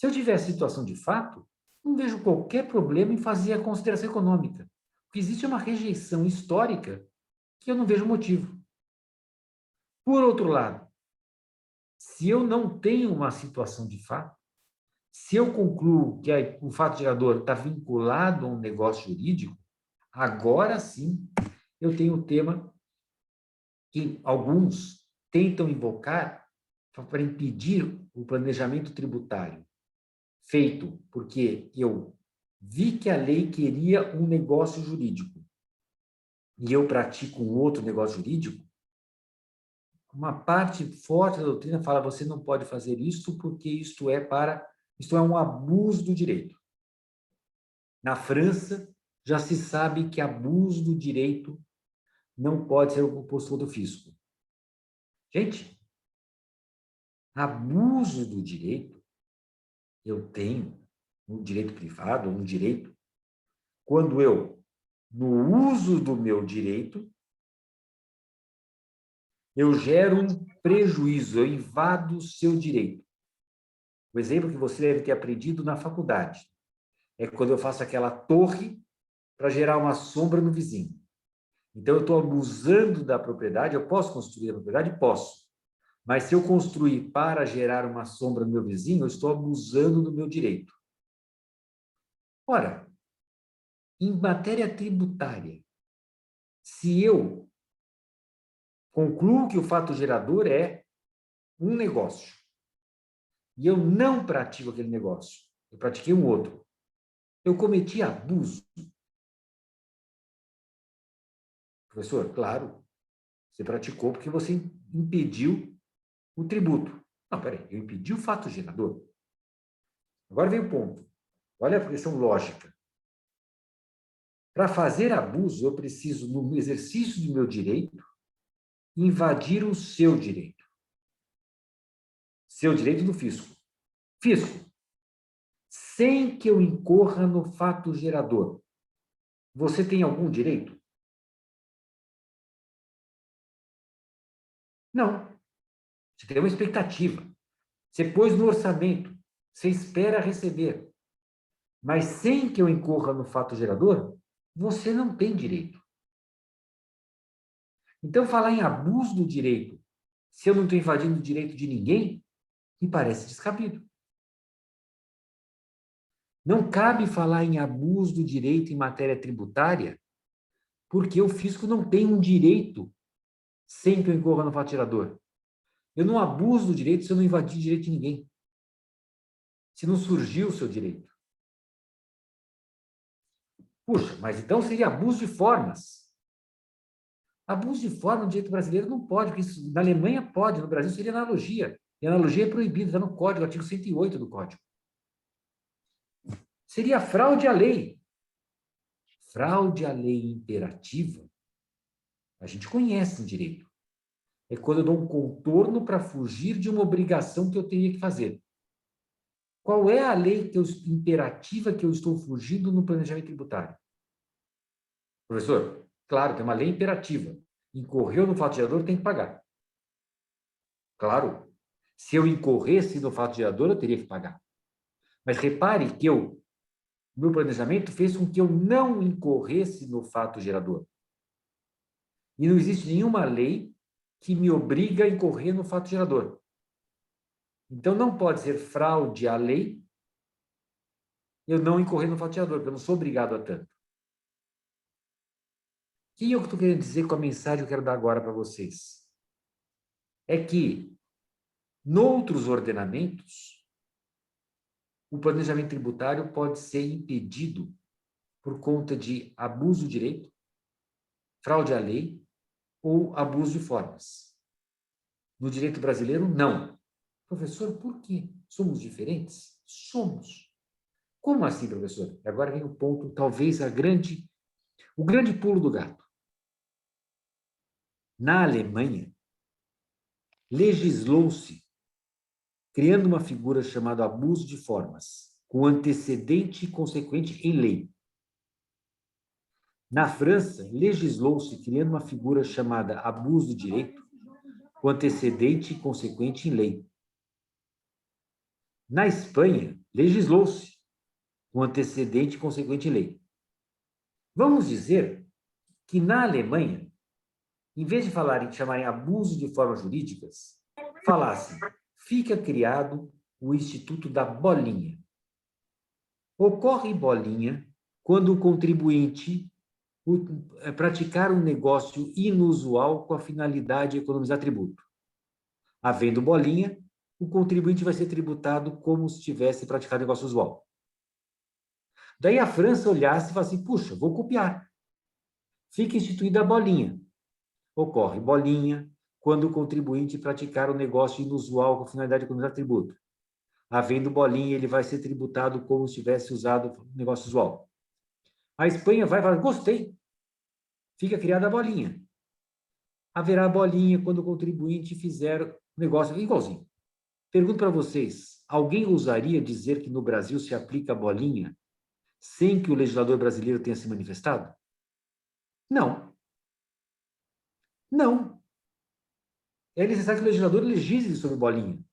[SPEAKER 2] Se eu tiver situação de fato, não vejo qualquer problema em fazer a consideração econômica. Porque existe uma rejeição histórica que eu não vejo motivo. Por outro lado, se eu não tenho uma situação de fato, se eu concluo que o fato gerador está vinculado a um negócio jurídico, agora sim eu tenho o tema que alguns tentam invocar para impedir o planejamento tributário feito porque eu vi que a lei queria um negócio jurídico e eu pratico um outro negócio jurídico. Uma parte forte da doutrina fala você não pode fazer isto porque isto é um abuso do direito. Na França, já se sabe que abuso do direito não pode ser o oposto do fisco. Gente, abuso do direito, eu tenho no direito privado, no direito, quando eu, no uso do meu direito, eu gero um prejuízo, eu invado o seu direito. O exemplo que você deve ter aprendido na faculdade é quando eu faço aquela torre para gerar uma sombra no vizinho. Então, eu estou abusando da propriedade, eu posso construir a propriedade? Posso. Mas se eu construir para gerar uma sombra no meu vizinho, eu estou abusando do meu direito. Ora, em matéria tributária, se eu concluo que o fato gerador é um negócio, e eu não pratico aquele negócio, eu pratiquei um outro, eu cometi abuso. Professor, claro, você praticou porque você impediu o tributo. Não, peraí, eu impedi o fato gerador. Agora vem o ponto. Olha a questão lógica. Para fazer abuso, eu preciso, no exercício do meu direito, invadir o seu direito. Seu direito do fisco. Fisco, sem que eu incorra no fato gerador, você tem algum direito? Não. Você tem uma expectativa. Você pôs no orçamento. Você espera receber. Mas sem que eu incorra no fato gerador, você não tem direito. Então, falar em abuso do direito, se eu não estou invadindo o direito de ninguém, me parece descabido. Não cabe falar em abuso do direito em matéria tributária, porque o fisco não tem um direito sem que eu incorra no fato gerador. Eu não abuso do direito se eu não invadir o direito de ninguém. Se não surgiu o seu direito. Puxa, mas então seria abuso de formas. Abuso de forma no direito brasileiro não pode, porque isso, na Alemanha pode, no Brasil seria analogia. E analogia é proibida, está no Código, artigo 108 do Código. Seria fraude à lei. Fraude à lei imperativa, a gente conhece no direito. É quando eu dou um contorno para fugir de uma obrigação que eu teria que fazer. Qual é a lei imperativa que eu estou fugindo no planejamento tributário? Professor, claro, tem uma lei imperativa. Incorreu no fato gerador, tem que pagar. Claro. Se eu incorresse no fato gerador, eu teria que pagar. Mas repare que meu planejamento fez com que eu não incorresse no fato gerador. E não existe nenhuma lei que me obriga a incorrer no fato gerador. Então, não pode ser fraude à lei eu não incorrer no fato gerador, porque eu não sou obrigado a tanto. O que eu estou querendo dizer com a mensagem que eu quero dar agora para vocês? É que, noutros ordenamentos, o planejamento tributário pode ser impedido por conta de abuso de direito, fraude à lei ou abuso de formas. No direito brasileiro, não. Professor, por quê? Somos diferentes? Somos. Como assim, professor? E agora vem o ponto, talvez o grande pulo do gato. Na Alemanha, legislou-se criando uma figura chamada abuso de formas, com antecedente e consequente em lei. Na França, legislou-se criando uma figura chamada abuso de direito, com antecedente e consequente em lei. Na Espanha, legislou-se com antecedente e consequente em lei. Vamos dizer que na Alemanha, em vez de chamarem abuso de formas jurídicas, falassem, fica criado o Instituto da Bolinha. Ocorre bolinha quando o contribuinte praticar um negócio inusual com a finalidade de economizar tributo. Havendo bolinha, o contribuinte vai ser tributado como se tivesse praticado negócio usual. Daí a França olhasse e falasse assim, puxa, vou copiar. Fica instituída a bolinha. Ocorre bolinha quando o contribuinte praticar um negócio inusual com a finalidade de economizar tributo. Havendo bolinha, ele vai ser tributado como se tivesse usado negócio usual. A Espanha vai falar, gostei. Fica criada a bolinha. Haverá bolinha quando o contribuinte fizer um negócio igualzinho. Pergunto para vocês, alguém ousaria dizer que no Brasil se aplica a bolinha sem que o legislador brasileiro tenha se manifestado? Não. Não. É necessário que o legislador legisle sobre bolinha.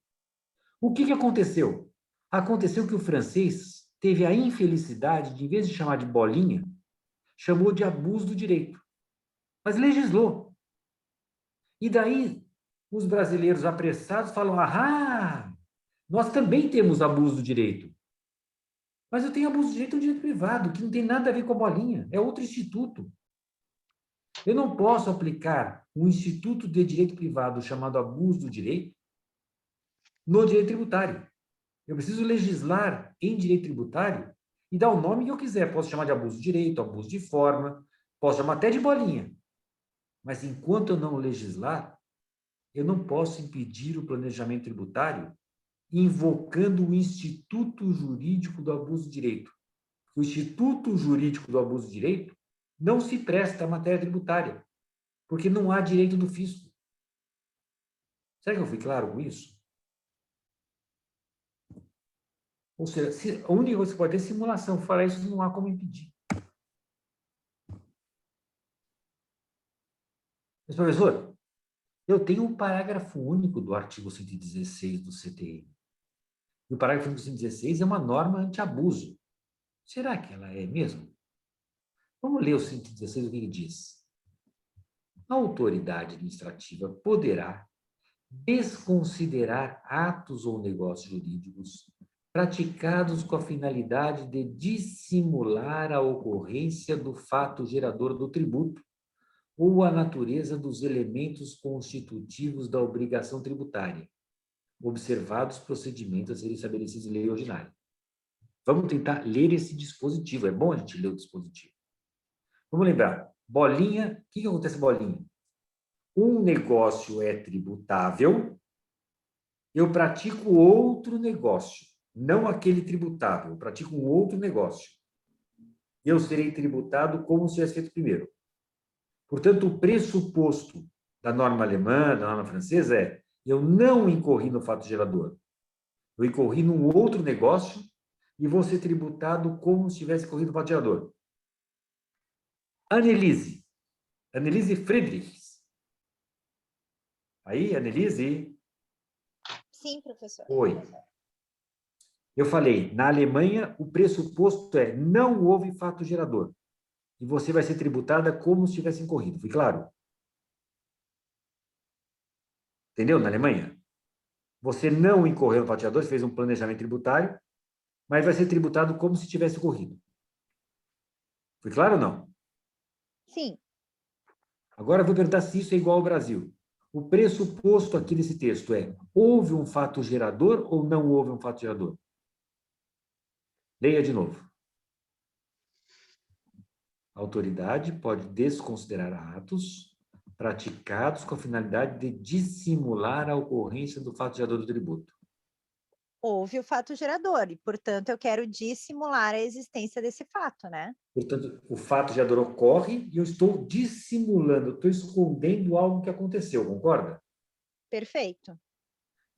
[SPEAKER 2] O que aconteceu? Aconteceu que o francês teve a infelicidade de, em vez de chamar de bolinha, chamou de abuso do direito. Mas legislou. E daí, os brasileiros apressados falam, nós também temos abuso do direito. Mas eu tenho abuso do direito no direito privado, que não tem nada a ver com a bolinha, é outro instituto. Eu não posso aplicar um instituto de direito privado chamado abuso do direito no direito tributário. Eu preciso legislar em direito tributário e dar o nome que eu quiser. Posso chamar de abuso de direito, abuso de forma, posso chamar até de bolinha. Mas enquanto eu não legislar, eu não posso impedir o planejamento tributário invocando o Instituto Jurídico do Abuso de Direito. O Instituto Jurídico do Abuso de Direito não se presta à matéria tributária, porque não há direito do fisco. Será que eu fui claro com isso? Ou seja, a única coisa que pode ter é simulação. Fora isso, não há como impedir. Mas, professor, eu tenho um parágrafo único do artigo 116 do CTN. E o parágrafo único 116 é uma norma anti-abuso. Será que ela é mesmo? Vamos ler o 116, o que ele diz. A autoridade administrativa poderá desconsiderar atos ou negócios jurídicos praticados com a finalidade de dissimular a ocorrência do fato gerador do tributo ou a natureza dos elementos constitutivos da obrigação tributária, observados procedimentos a serem estabelecidos em lei ordinária. Vamos tentar ler esse dispositivo. É bom a gente ler o dispositivo. Vamos lembrar. Bolinha, o que acontece bolinha? Um negócio é tributável, eu pratico outro negócio, não aquele tributável, eu pratico um outro negócio. Eu serei tributado como se tivesse feito primeiro. Portanto, o pressuposto da norma alemã, da norma francesa é eu não incorri no fato gerador. Eu incorri num outro negócio e vou ser tributado como se tivesse corrido no fato gerador. Annelise Friedrichs. Aí, Annelise?
[SPEAKER 5] Sim, professor.
[SPEAKER 2] Oi. Eu falei, na Alemanha, o pressuposto é não houve fato gerador. E você vai ser tributada como se tivesse incorrido. Foi claro? Entendeu? Na Alemanha? Você não incorreu no fato gerador, fez um planejamento tributário, mas vai ser tributado como se tivesse ocorrido. Foi claro ou não?
[SPEAKER 5] Sim,
[SPEAKER 2] Agora eu vou perguntar se isso é igual ao Brasil. O pressuposto aqui nesse texto é: houve um fato gerador ou não houve um fato gerador? Leia de novo. A autoridade pode desconsiderar atos praticados com a finalidade de dissimular a ocorrência do fato gerador do tributo.
[SPEAKER 5] houve o fato gerador e, portanto, eu quero dissimular a existência desse fato, né?
[SPEAKER 2] Portanto, o fato gerador ocorre e eu estou dissimulando, eu estou escondendo algo que aconteceu, concorda?
[SPEAKER 5] Perfeito.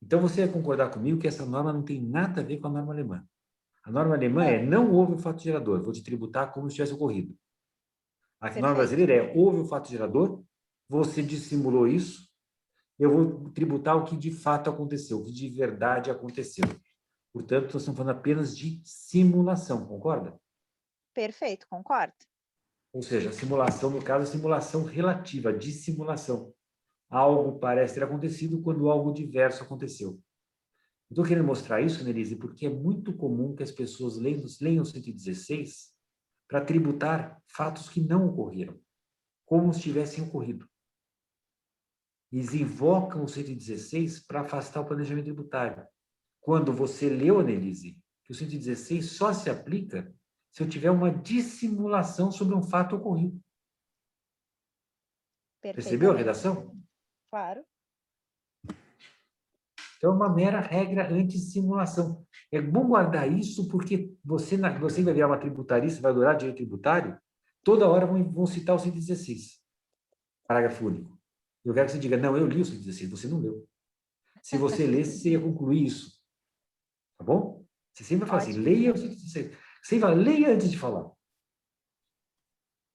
[SPEAKER 2] Então, você vai concordar comigo que essa norma não tem nada a ver com a norma alemã. A norma alemã é:
[SPEAKER 5] Não.
[SPEAKER 2] não houve o fato gerador, vou te tributar como se tivesse ocorrido. A norma
[SPEAKER 5] Perfeito.
[SPEAKER 2] brasileira é: houve o fato gerador, você dissimulou isso, eu vou tributar o que de fato aconteceu, o que de verdade aconteceu. Portanto, nós estamos falando apenas de simulação, concorda?
[SPEAKER 5] Perfeito, concordo.
[SPEAKER 2] Ou seja, a simulação, no caso, é simulação relativa, dissimulação. Algo parece ter acontecido quando algo diverso aconteceu. Estou querendo mostrar isso, Nelise, porque é muito comum que as pessoas leiam o 116 para tributar fatos que não ocorreram, como se tivessem ocorrido. Eles invocam o 116 para afastar o planejamento tributário. Quando você leu, Nelise, que o 116 só se aplica se eu tiver uma dissimulação sobre um fato ocorrido. Percebeu a redação?
[SPEAKER 5] Claro.
[SPEAKER 2] Então, é uma mera regra anti-simulação. É bom guardar isso porque você vai virar uma tributarista, vai adorar direito tributário, toda hora vão citar o 116, parágrafo único. Eu quero que você diga: não, eu li o 116, você não leu. Se você lesse, você ia concluir isso. Tá bom? Você sempre vai falar assim: leia o 116. Você vai leia antes de falar.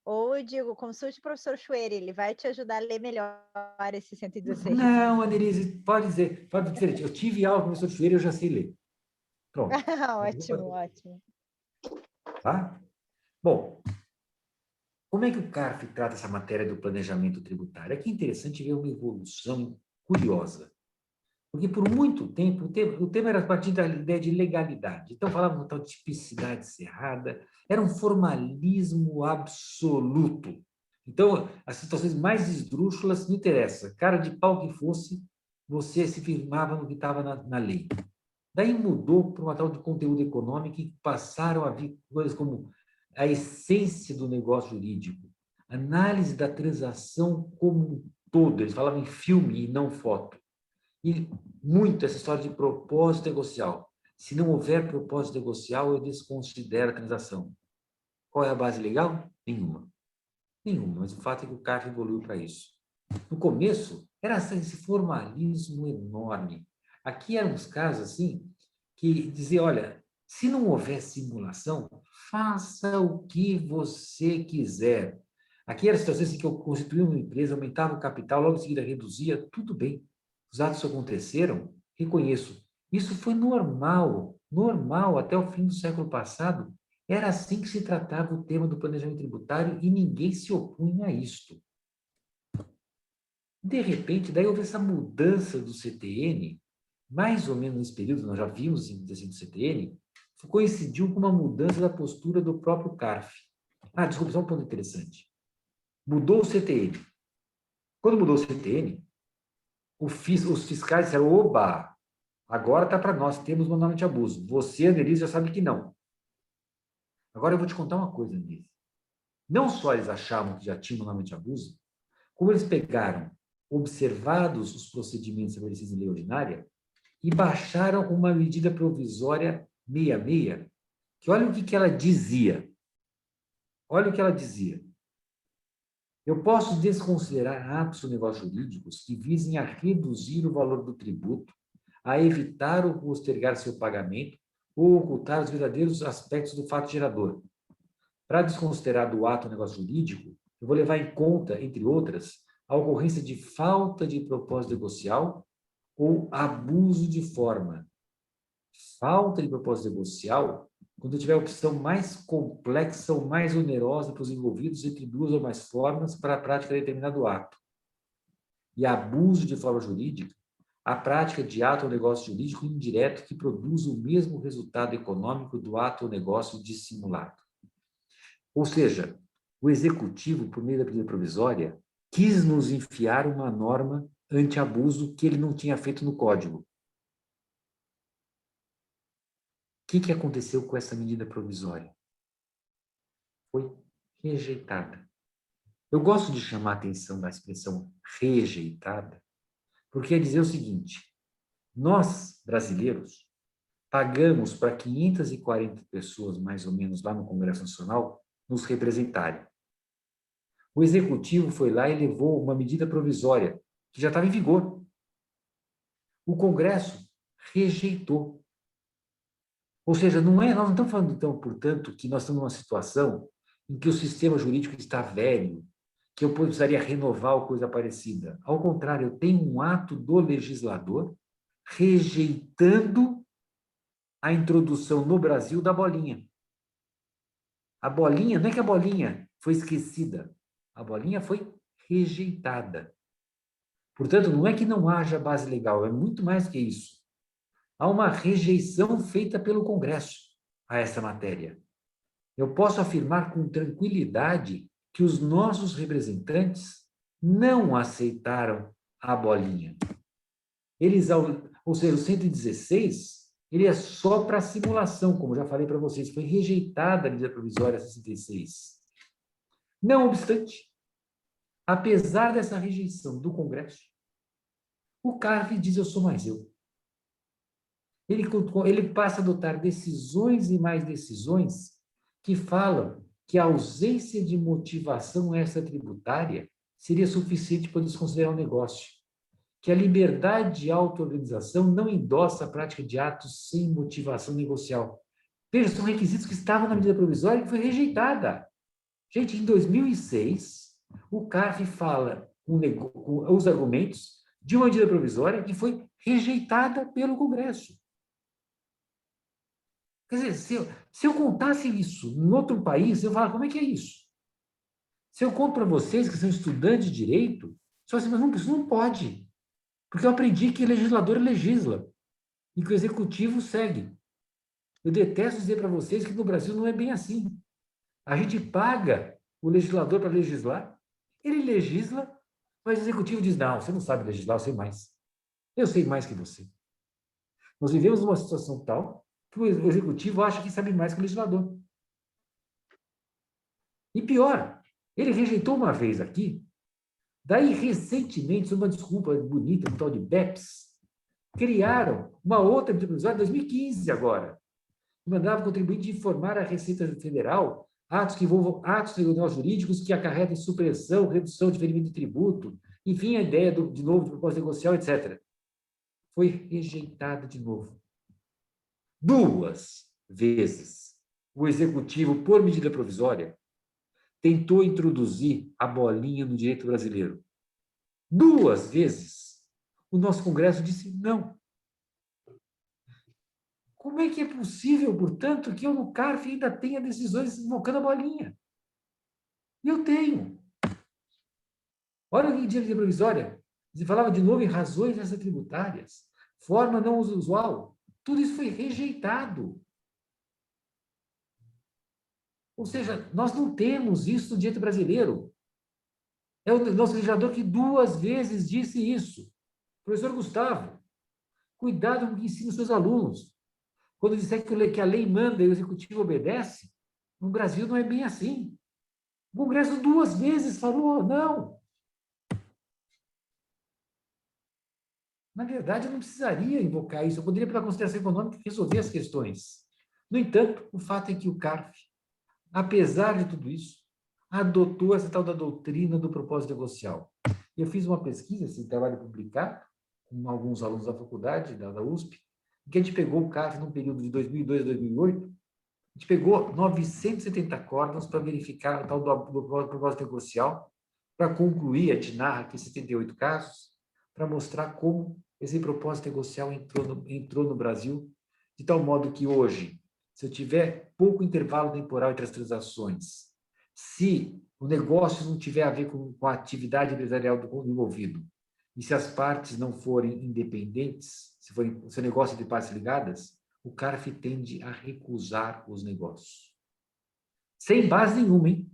[SPEAKER 5] Ou eu digo, consulte o professor Schwerer, ele vai te ajudar a ler melhor esse 116.
[SPEAKER 2] Não, Annelise, pode dizer, pode diferente. Eu tive aula com o professor Schwerer, eu já sei ler. Pronto.
[SPEAKER 5] Ótimo, ótimo.
[SPEAKER 2] Tá? Bom, como é que o CARF trata essa matéria do planejamento tributário? Aqui é interessante ver uma evolução curiosa. Porque por muito tempo o tema era a partir da ideia de legalidade. Então falavam tal de tipicidade cerrada, era um formalismo absoluto. Então, as situações mais esdrúxulas, não interessa, cara de pau que fosse, você se firmava no que estava na lei. Daí mudou para uma tal de conteúdo econômico e passaram a vir coisas como a essência do negócio jurídico, análise da transação como um todo. Eles falavam em filme e não foto. E muito essa história de propósito negocial. Se não houver propósito negocial, eu desconsidero a transação. Qual é a base legal? Nenhuma. Nenhuma, mas o fato é que o CARF evoluiu para isso. No começo, era esse formalismo enorme. Aqui eram uns casos assim, que dizia: olha, se não houver simulação, faça o que você quiser. Aqui era a situação assim que eu constituía uma empresa, aumentava o capital, logo em seguida reduzia, tudo bem. Os atos aconteceram, reconheço. Isso foi normal, normal até o fim do século passado. Era assim que se tratava o tema do planejamento tributário e ninguém se opunha a isto. De repente, daí houve essa mudança do CTN, mais ou menos nesse período, nós já vimos do CTN, coincidiu com uma mudança da postura do próprio CARF. Desculpa, só um ponto interessante. Mudou o CTN. Quando mudou o CTN, os fiscais disseram: oba, agora está para nós, temos uma norma de abuso. Você, Annelise, já sabe que não. Agora eu vou te contar uma coisa, Annelise. Não só eles achavam que já tinha uma norma de abuso, como eles pegaram, observados os procedimentos estabelecidos em lei ordinária, e baixaram uma medida provisória 66, que olha o que ela dizia. Olha o que ela dizia. Eu posso desconsiderar atos ou negócios jurídicos que visem a reduzir o valor do tributo, a evitar ou postergar seu pagamento ou ocultar os verdadeiros aspectos do fato gerador. Para desconsiderar do ato ou negócio jurídico, eu vou levar em conta, entre outras, a ocorrência de falta de propósito negocial ou abuso de forma. Falta de propósito negocial, quando eu tiver a opção mais complexa ou mais onerosa para os envolvidos entre duas ou mais formas para a prática de determinado ato. E abuso de forma jurídica, a prática de ato ou negócio jurídico indireto que produz o mesmo resultado econômico do ato ou negócio dissimulado. Ou seja, o executivo, por meio da medida provisória, quis nos enfiar uma norma anti-abuso que ele não tinha feito no Código. O que aconteceu com essa medida provisória? Foi rejeitada. Eu gosto de chamar a atenção da expressão rejeitada, porque é dizer o seguinte: nós, brasileiros, pagamos para 540 pessoas, mais ou menos, lá no Congresso Nacional, nos representarem. O Executivo foi lá e levou uma medida provisória, que já estava em vigor. O Congresso rejeitou. Ou seja, nós não estamos falando, então, portanto, que nós estamos numa situação em que o sistema jurídico está velho, que eu precisaria renovar ou coisa parecida. Ao contrário, eu tenho um ato do legislador rejeitando a introdução no Brasil da bolinha. A bolinha, não é que a bolinha foi esquecida, a bolinha foi rejeitada. Portanto, não é que não haja base legal, é muito mais que isso. Há uma rejeição feita pelo Congresso a essa matéria. Eu posso afirmar com tranquilidade que os nossos representantes não aceitaram a bolinha. Eles, ou seja, o 116, ele é só para simulação, como já falei para vocês, foi rejeitada a medida provisória 66. Não obstante, apesar dessa rejeição do Congresso, o CARF diz: eu sou mais eu. Ele passa a adotar decisões e mais decisões que falam que a ausência de motivação extratributária seria suficiente para desconsiderar o negócio, que a liberdade de auto-organização não endossa a prática de atos sem motivação negocial. Veja, são requisitos que estavam na medida provisória e que foi rejeitada. Gente, em 2006, o CARF fala com os argumentos de uma medida provisória que foi rejeitada pelo Congresso. Quer dizer, se eu contasse isso em outro país, eu falaria: como é que é isso? Se eu conto para vocês que são estudantes de direito, só assim, mas isso não pode. Porque eu aprendi que o legislador legisla e que o executivo segue. Eu detesto dizer para vocês que no Brasil não é bem assim. A gente paga o legislador para legislar, ele legisla, mas o executivo diz: não, você não sabe legislar, eu sei mais. Eu sei mais que você. Nós vivemos numa situação tal que o executivo acha que sabe mais que o legislador. E pior, ele rejeitou uma vez aqui, daí recentemente, sob uma desculpa bonita, um tal de BEPS, criaram uma outra medida provisória em 2015 agora, que mandava o contribuinte informar a Receita Federal atos que envolvam atos jurídicos que acarretem supressão, redução, diferimento de tributo, enfim, a ideia, de novo, de proposta negocial, etc. Foi rejeitada de novo. 2 vezes o executivo, por medida provisória, tentou introduzir a bolinha no direito brasileiro. 2 vezes o nosso Congresso disse não. Como é que é possível, portanto, que eu no CARF ainda tenha decisões invocando a bolinha? E eu tenho. Olha o que diz a medida provisória. Você falava de novo em razões extratributárias, forma não usual. Tudo isso foi rejeitado. Ou seja, nós não temos isso no direito brasileiro. É o nosso legislador que 2 vezes disse isso. Professor Gustavo, cuidado com o que ensina os seus alunos. Quando disser que a lei manda e o executivo obedece, no Brasil não é bem assim. O Congresso 2 vezes falou não. Na verdade, eu não precisaria invocar isso. Eu poderia, pela consideração econômica, resolver as questões. No entanto, o fato é que o CARF, apesar de tudo isso, adotou essa tal da doutrina do propósito negocial. Eu fiz uma pesquisa, esse trabalho publicado, com alguns alunos da faculdade, da USP, em que a gente pegou o CARF num período de 2002 a 2008, a gente pegou 970 acórdãos para verificar o tal do propósito negocial, para concluir, a gente narra aqui 78 casos, para mostrar como esse propósito negocial entrou no Brasil, de tal modo que hoje, se eu tiver pouco intervalo temporal entre as transações, se o negócio não tiver a ver com a atividade empresarial do envolvido, e se as partes não forem independentes, se forem o seu negócio de partes ligadas, o CARF tende a recusar os negócios. Sem base nenhuma, hein?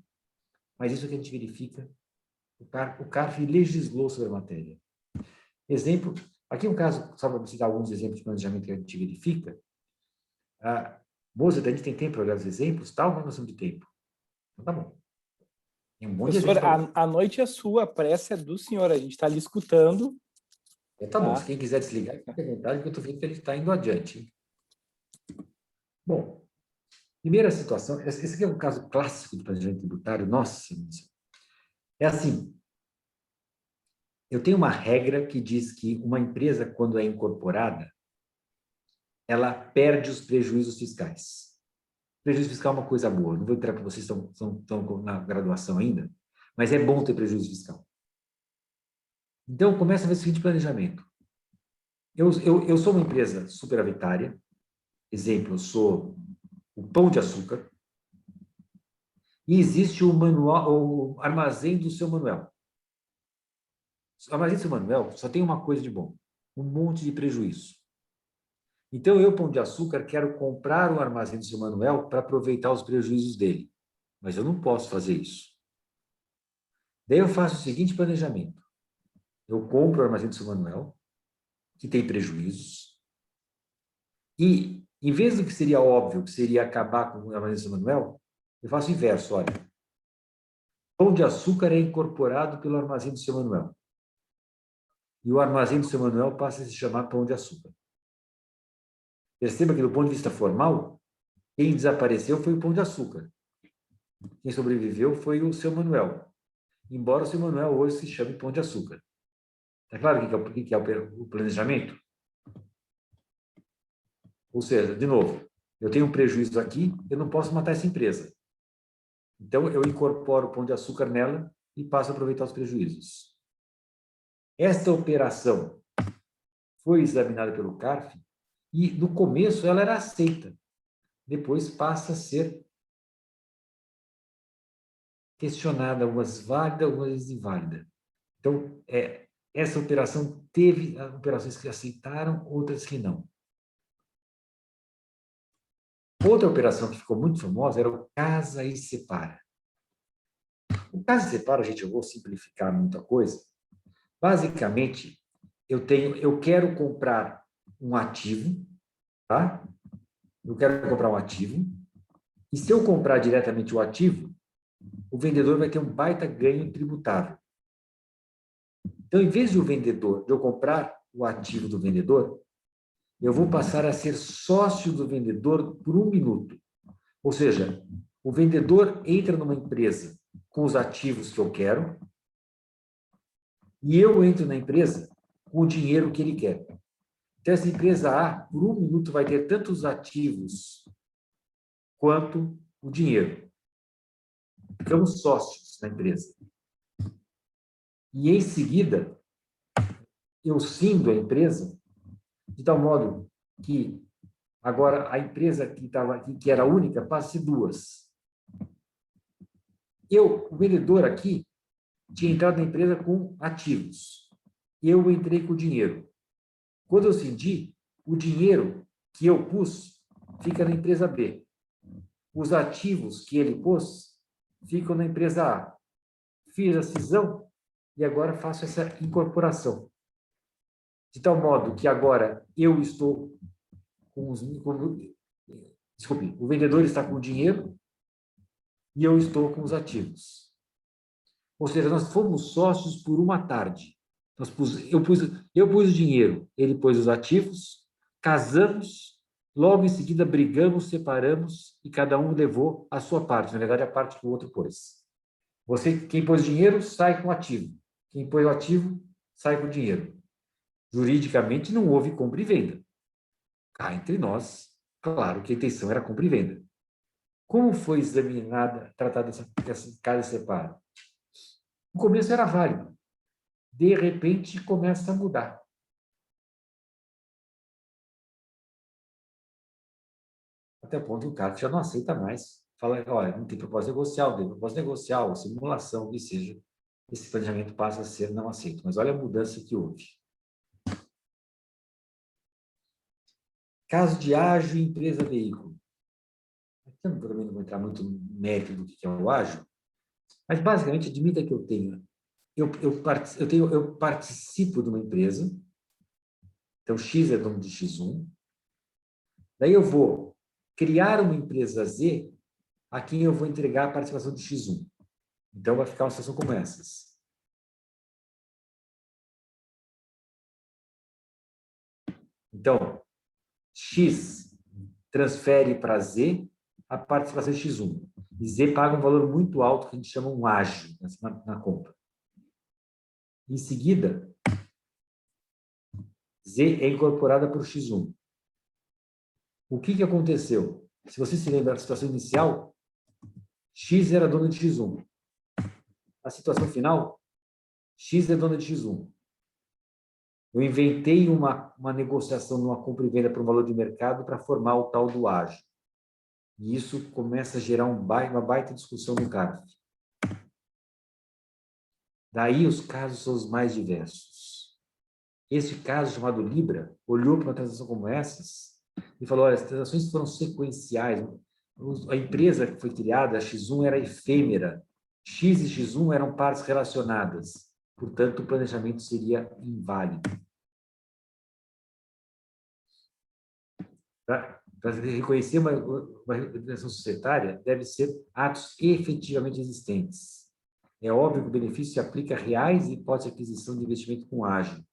[SPEAKER 2] Mas isso que a gente verifica, o CARF legislou sobre a matéria. Exemplo, aqui um caso, só para citar alguns exemplos de planejamento que a gente verifica. Moça, a gente tem tempo para olhar os exemplos, tal, mas nós temos de tempo. Então tá bom. Tem um monte de
[SPEAKER 1] Professor,
[SPEAKER 2] exemplos.
[SPEAKER 1] a noite é sua, a prece é do senhor, a gente está ali escutando.
[SPEAKER 2] Tá bom, se quem quiser desligar, fica à vontade, porque eu estou vendo que ele está indo adiante. Hein? Bom, primeira situação, esse aqui é um caso clássico do planejamento tributário, nossa, é assim, eu tenho uma regra que diz que uma empresa, quando é incorporada, ela perde os prejuízos fiscais. Prejuízo fiscal é uma coisa boa, não vou entrar para vocês que estão na graduação ainda, mas é bom ter prejuízo fiscal. Então, começa a ver o seguinte planejamento. Eu sou uma empresa superavitária, exemplo, eu sou o Pão de Açúcar, e existe o armazém do seu Manuel. O armazém do seu Manuel só tem uma coisa de bom, um monte de prejuízo. Então, eu, Pão de Açúcar, quero comprar o armazém do seu Manuel para aproveitar os prejuízos dele. Mas eu não posso fazer isso. Daí eu faço o seguinte planejamento. Eu compro o armazém do seu Manuel, que tem prejuízos, e, em vez do que seria óbvio, que seria acabar com o armazém do seu Manuel, eu faço o inverso, olha. Pão de Açúcar é incorporado pelo armazém do seu Manuel. E o armazém do seu Manuel passa a se chamar Pão de Açúcar. Perceba que, do ponto de vista formal, quem desapareceu foi o Pão de Açúcar. Quem sobreviveu foi o seu Manuel. Embora o seu Manuel hoje se chame Pão de Açúcar. Está claro o que é o planejamento? Ou seja, de novo, eu tenho um prejuízo aqui, eu não posso matar essa empresa. Então, eu incorporo o Pão de Açúcar nela e passo a aproveitar os prejuízos. Esta operação foi examinada pelo CARF e, no começo, ela era aceita. Depois passa a ser questionada, algumas válida, algumas inválida. Então, essa operação teve operações que aceitaram, outras que não. Outra operação que ficou muito famosa era o Casa e Separa. O Casa e Separa, gente, eu vou simplificar muita coisa. Basicamente, eu quero comprar um ativo, tá? Eu quero comprar um ativo, e se eu comprar diretamente o ativo, o vendedor vai ter um baita ganho tributável. Então, em vez de eu comprar o ativo do vendedor, eu vou passar a ser sócio do vendedor por 1 minuto. Ou seja, o vendedor entra numa empresa com os ativos que eu quero e eu entro na empresa com o dinheiro que ele quer. Então, essa empresa A, por 1 minuto, vai ter tanto os ativos quanto o dinheiro. Ficamos sócios na empresa. E, em seguida, eu cindo a empresa de tal modo que agora a empresa que era única passa a ser 2. O vendedor aqui tinha entrado na empresa com ativos. Eu entrei com dinheiro. Quando eu cindi, o dinheiro que eu pus fica na empresa B. Os ativos que ele pôs ficam na empresa A. Fiz a cisão e agora faço essa incorporação. De tal modo que agora eu estou desculpe, o vendedor está com o dinheiro e eu estou com os ativos. Ou seja, nós fomos sócios por uma tarde. Eu pus o dinheiro, ele pôs os ativos, casamos, logo em seguida brigamos, separamos e cada um levou a sua parte, na verdade a parte que o outro pôs. Quem pôs dinheiro, sai com o ativo. Quem pôs o ativo, sai com o dinheiro. Juridicamente não houve compra e venda. Cá entre nós, claro que a intenção era compra e venda. Como foi tratada essa casa separa? No começo era válido. De repente, começa a mudar. Até o ponto que o cara já não aceita mais. Fala, olha, não tem propósito negocial, simulação, o que seja. esse planejamento passa a ser não aceito. Mas olha a mudança que houve. Caso de ágio e empresa veículo. Aqui eu também não vou entrar muito no mérito do que é o ágio, mas basicamente admita que eu participo de uma empresa, então X é dono de X1, daí eu vou criar uma empresa Z a quem eu vou entregar a participação de X1. Então vai ficar uma situação como essas. Então, X transfere para Z a participação de X1. E Z paga um valor muito alto, que a gente chama um ágio na compra. Em seguida, Z é incorporada por X1. O que aconteceu? Se você se lembra da situação inicial, X era dono de X1. A situação final, X é dono de X1. Eu inventei uma negociação numa compra e venda por um valor de mercado para formar o tal do ágio. E isso começa a gerar uma baita discussão no CARF. Daí os casos são os mais diversos. Esse caso chamado Libra olhou para uma transação como essas e falou, olha, as transações foram sequenciais. A empresa que foi criada, a X1, era efêmera. X e X1 eram partes relacionadas. Portanto, o planejamento seria inválido. Para reconhecer uma organização societária, deve ser atos efetivamente existentes. É óbvio que o benefício se aplica a reais hipóteses de aquisição de investimento com ágio,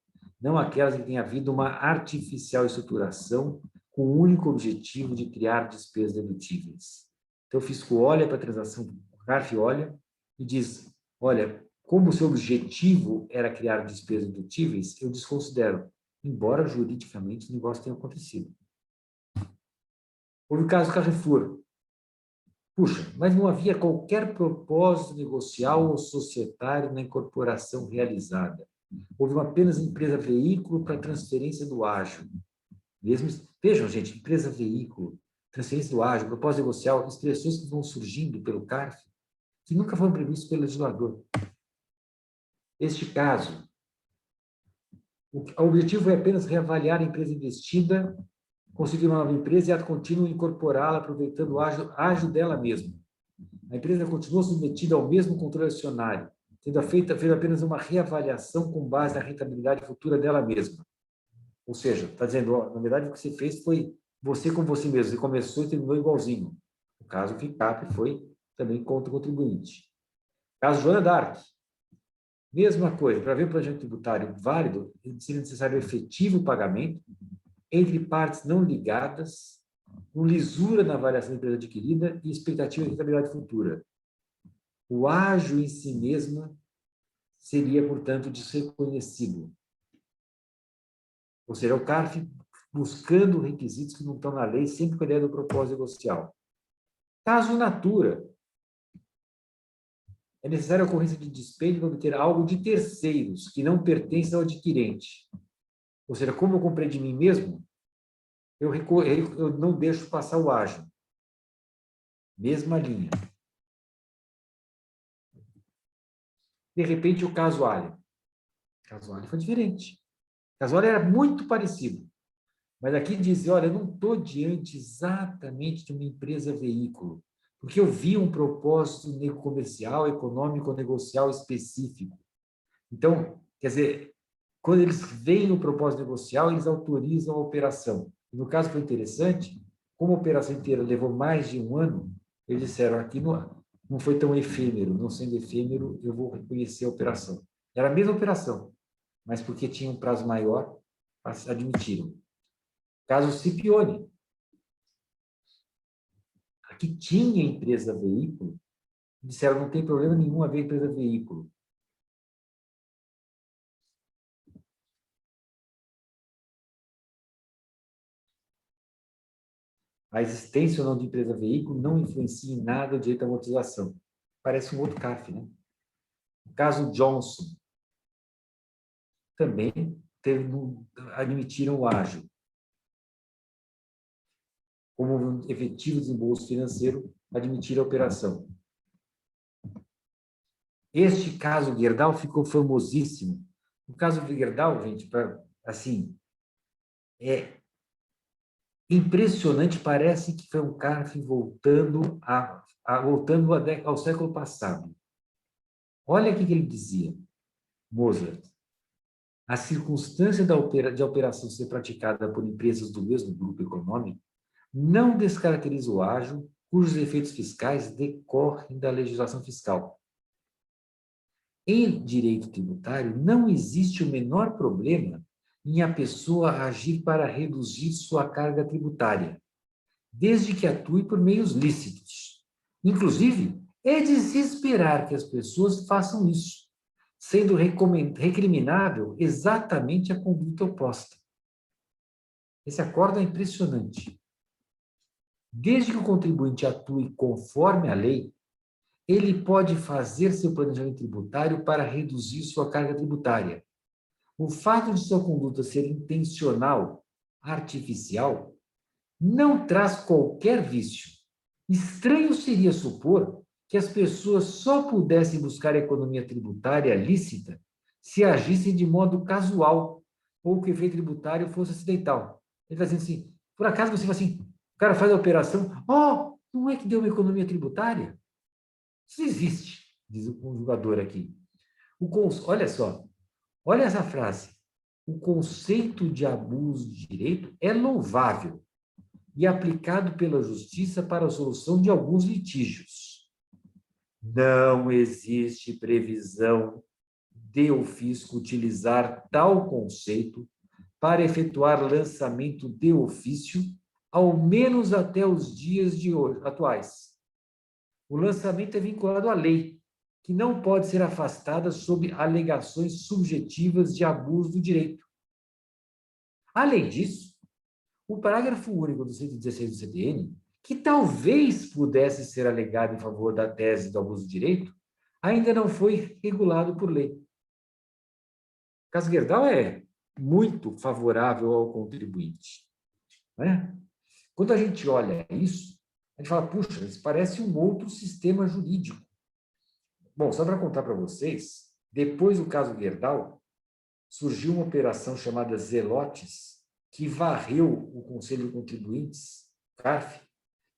[SPEAKER 2] não aquelas em que tenha havido uma artificial estruturação com o único objetivo de criar despesas dedutíveis. Então, o fisco olha para a transação, o CARF olha e diz, olha, como o seu objetivo era criar despesas dedutíveis, eu desconsidero, embora juridicamente o negócio tenha acontecido. Houve o caso Carrefour. Puxa, mas não havia qualquer propósito negocial ou societário na incorporação realizada. Houve apenas empresa veículo para transferência do ágio. Vejam, gente, empresa veículo, transferência do ágio, propósito negocial, expressões que vão surgindo pelo CARF, que nunca foram previstas pelo legislador. Este caso, o objetivo é apenas reavaliar a empresa investida, constituir uma nova empresa e, ato contínuo, incorporá-la, aproveitando o ágio dela mesma. A empresa continua submetida ao mesmo controle acionário, tendo feito apenas uma reavaliação com base na rentabilidade futura dela mesma. Ou seja, está dizendo, ó, na verdade, o que você fez foi você com você mesmo. Você começou e terminou igualzinho. O caso FICAP foi também contra o contribuinte. Caso Joana d'Arc, mesma coisa. Para ver o planejamento tributário válido, seria necessário efetivo pagamento entre partes não ligadas, com lisura na avaliação da empresa adquirida e expectativa de rentabilidade futura. O ágio em si mesma seria, portanto, desreconhecido. Ou seja, o CARF buscando requisitos que não estão na lei, sempre com a ideia do propósito negocial. Caso Natura, é necessária a ocorrência de dispêndio para obter algo de terceiros, que não pertence ao adquirente. Ou seja, como eu comprei de mim mesmo, eu não deixo passar o ágio. Mesma linha. De repente, o caso Alha. O caso Alha foi diferente. O caso Alha era muito parecido. Mas aqui diz, olha, eu não estou diante exatamente de uma empresa veículo, porque eu vi um propósito comercial, econômico, negocial específico. Então, quer dizer, quando eles veem o propósito negocial, eles autorizam a operação. E no caso foi interessante, como a operação inteira levou mais de um ano, eles disseram, aqui não foi tão efêmero, não sendo efêmero, eu vou reconhecer a operação. Era a mesma operação, mas porque tinha um prazo maior, admitiram. Caso Scipione. Aqui tinha empresa veículo, disseram, não tem problema nenhum haver empresa veículo. A existência ou não de empresa veículo não influencia em nada o direito à amortização. Parece um outro CARF, né? O caso Johnson. Também admitiram o ágio como um efetivo desembolso financeiro, admitir a operação. Este caso Gerdau ficou famosíssimo. O caso Gerdau, gente, assim, é impressionante, parece que foi um cara voltando ao século passado. Olha o que ele dizia, Mozart. A circunstância de operação ser praticada por empresas do mesmo grupo econômico não descaracteriza o ágio, cujos efeitos fiscais decorrem da legislação fiscal. Em direito tributário, não existe o menor problema em a pessoa agir para reduzir sua carga tributária, desde que atue por meios lícitos. Inclusive, é de se esperar que as pessoas façam isso, sendo recriminável exatamente a conduta oposta. Esse acordo é impressionante. Desde que o contribuinte atue conforme a lei, ele pode fazer seu planejamento tributário para reduzir sua carga tributária. O fato de sua conduta ser intencional, artificial, não traz qualquer vício. Estranho seria supor que as pessoas só pudessem buscar a economia tributária lícita se agissem de modo casual ou que o efeito tributário fosse acidental. Ele está dizendo assim, por acaso você fala assim, o cara faz a operação, não é que deu uma economia tributária? Isso existe, diz o julgador aqui. Olha só, olha essa frase. O conceito de abuso de direito é louvável e aplicado pela justiça para a solução de alguns litígios. Não existe previsão de o fisco utilizar tal conceito para efetuar lançamento de ofício, ao menos até os dias atuais. O lançamento é vinculado à lei, que não pode ser afastada sob alegações subjetivas de abuso do direito. Além disso, o parágrafo único do 116 do CTN, que talvez pudesse ser alegado em favor da tese do abuso do direito, ainda não foi regulado por lei. O caso Gerdau é muito favorável ao contribuinte. Né? Quando a gente olha isso, a gente fala, puxa, isso parece um outro sistema jurídico. Bom, só para contar para vocês, depois do caso Gerdau, surgiu uma operação chamada Zelotes, que varreu o Conselho de Contribuintes, CARF,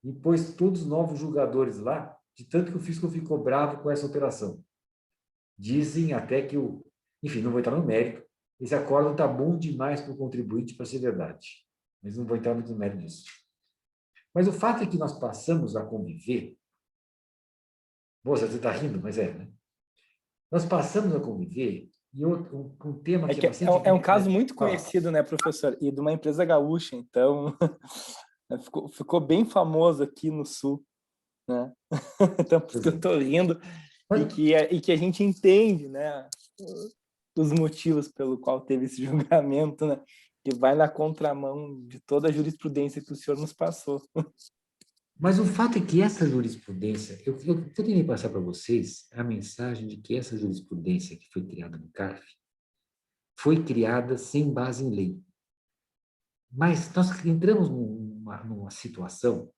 [SPEAKER 2] e pôs todos os novos julgadores lá, de tanto que o fisco ficou bravo com essa operação. Dizem até que enfim, não vou entrar no mérito, esse acordo está bom demais para o contribuinte para ser verdade, mas não vou entrar muito no mérito disso. Mas o fato é que nós passamos a conviver, moça, você está rindo, mas né? Nós passamos a conviver, e um tema que
[SPEAKER 1] é um caso muito conhecido, né, professor? E de uma empresa gaúcha, então ficou bem famoso aqui no Sul, né? Então, por isso que eu estou rindo, e que a gente entende, né, os motivos pelo qual teve esse julgamento, né, que vai na contramão de toda a jurisprudência que o senhor nos passou.
[SPEAKER 2] Mas o fato é que essa jurisprudência, eu tentei passar para vocês a mensagem de que essa jurisprudência que foi criada no CARF foi criada sem base em lei. Mas nós entramos numa situação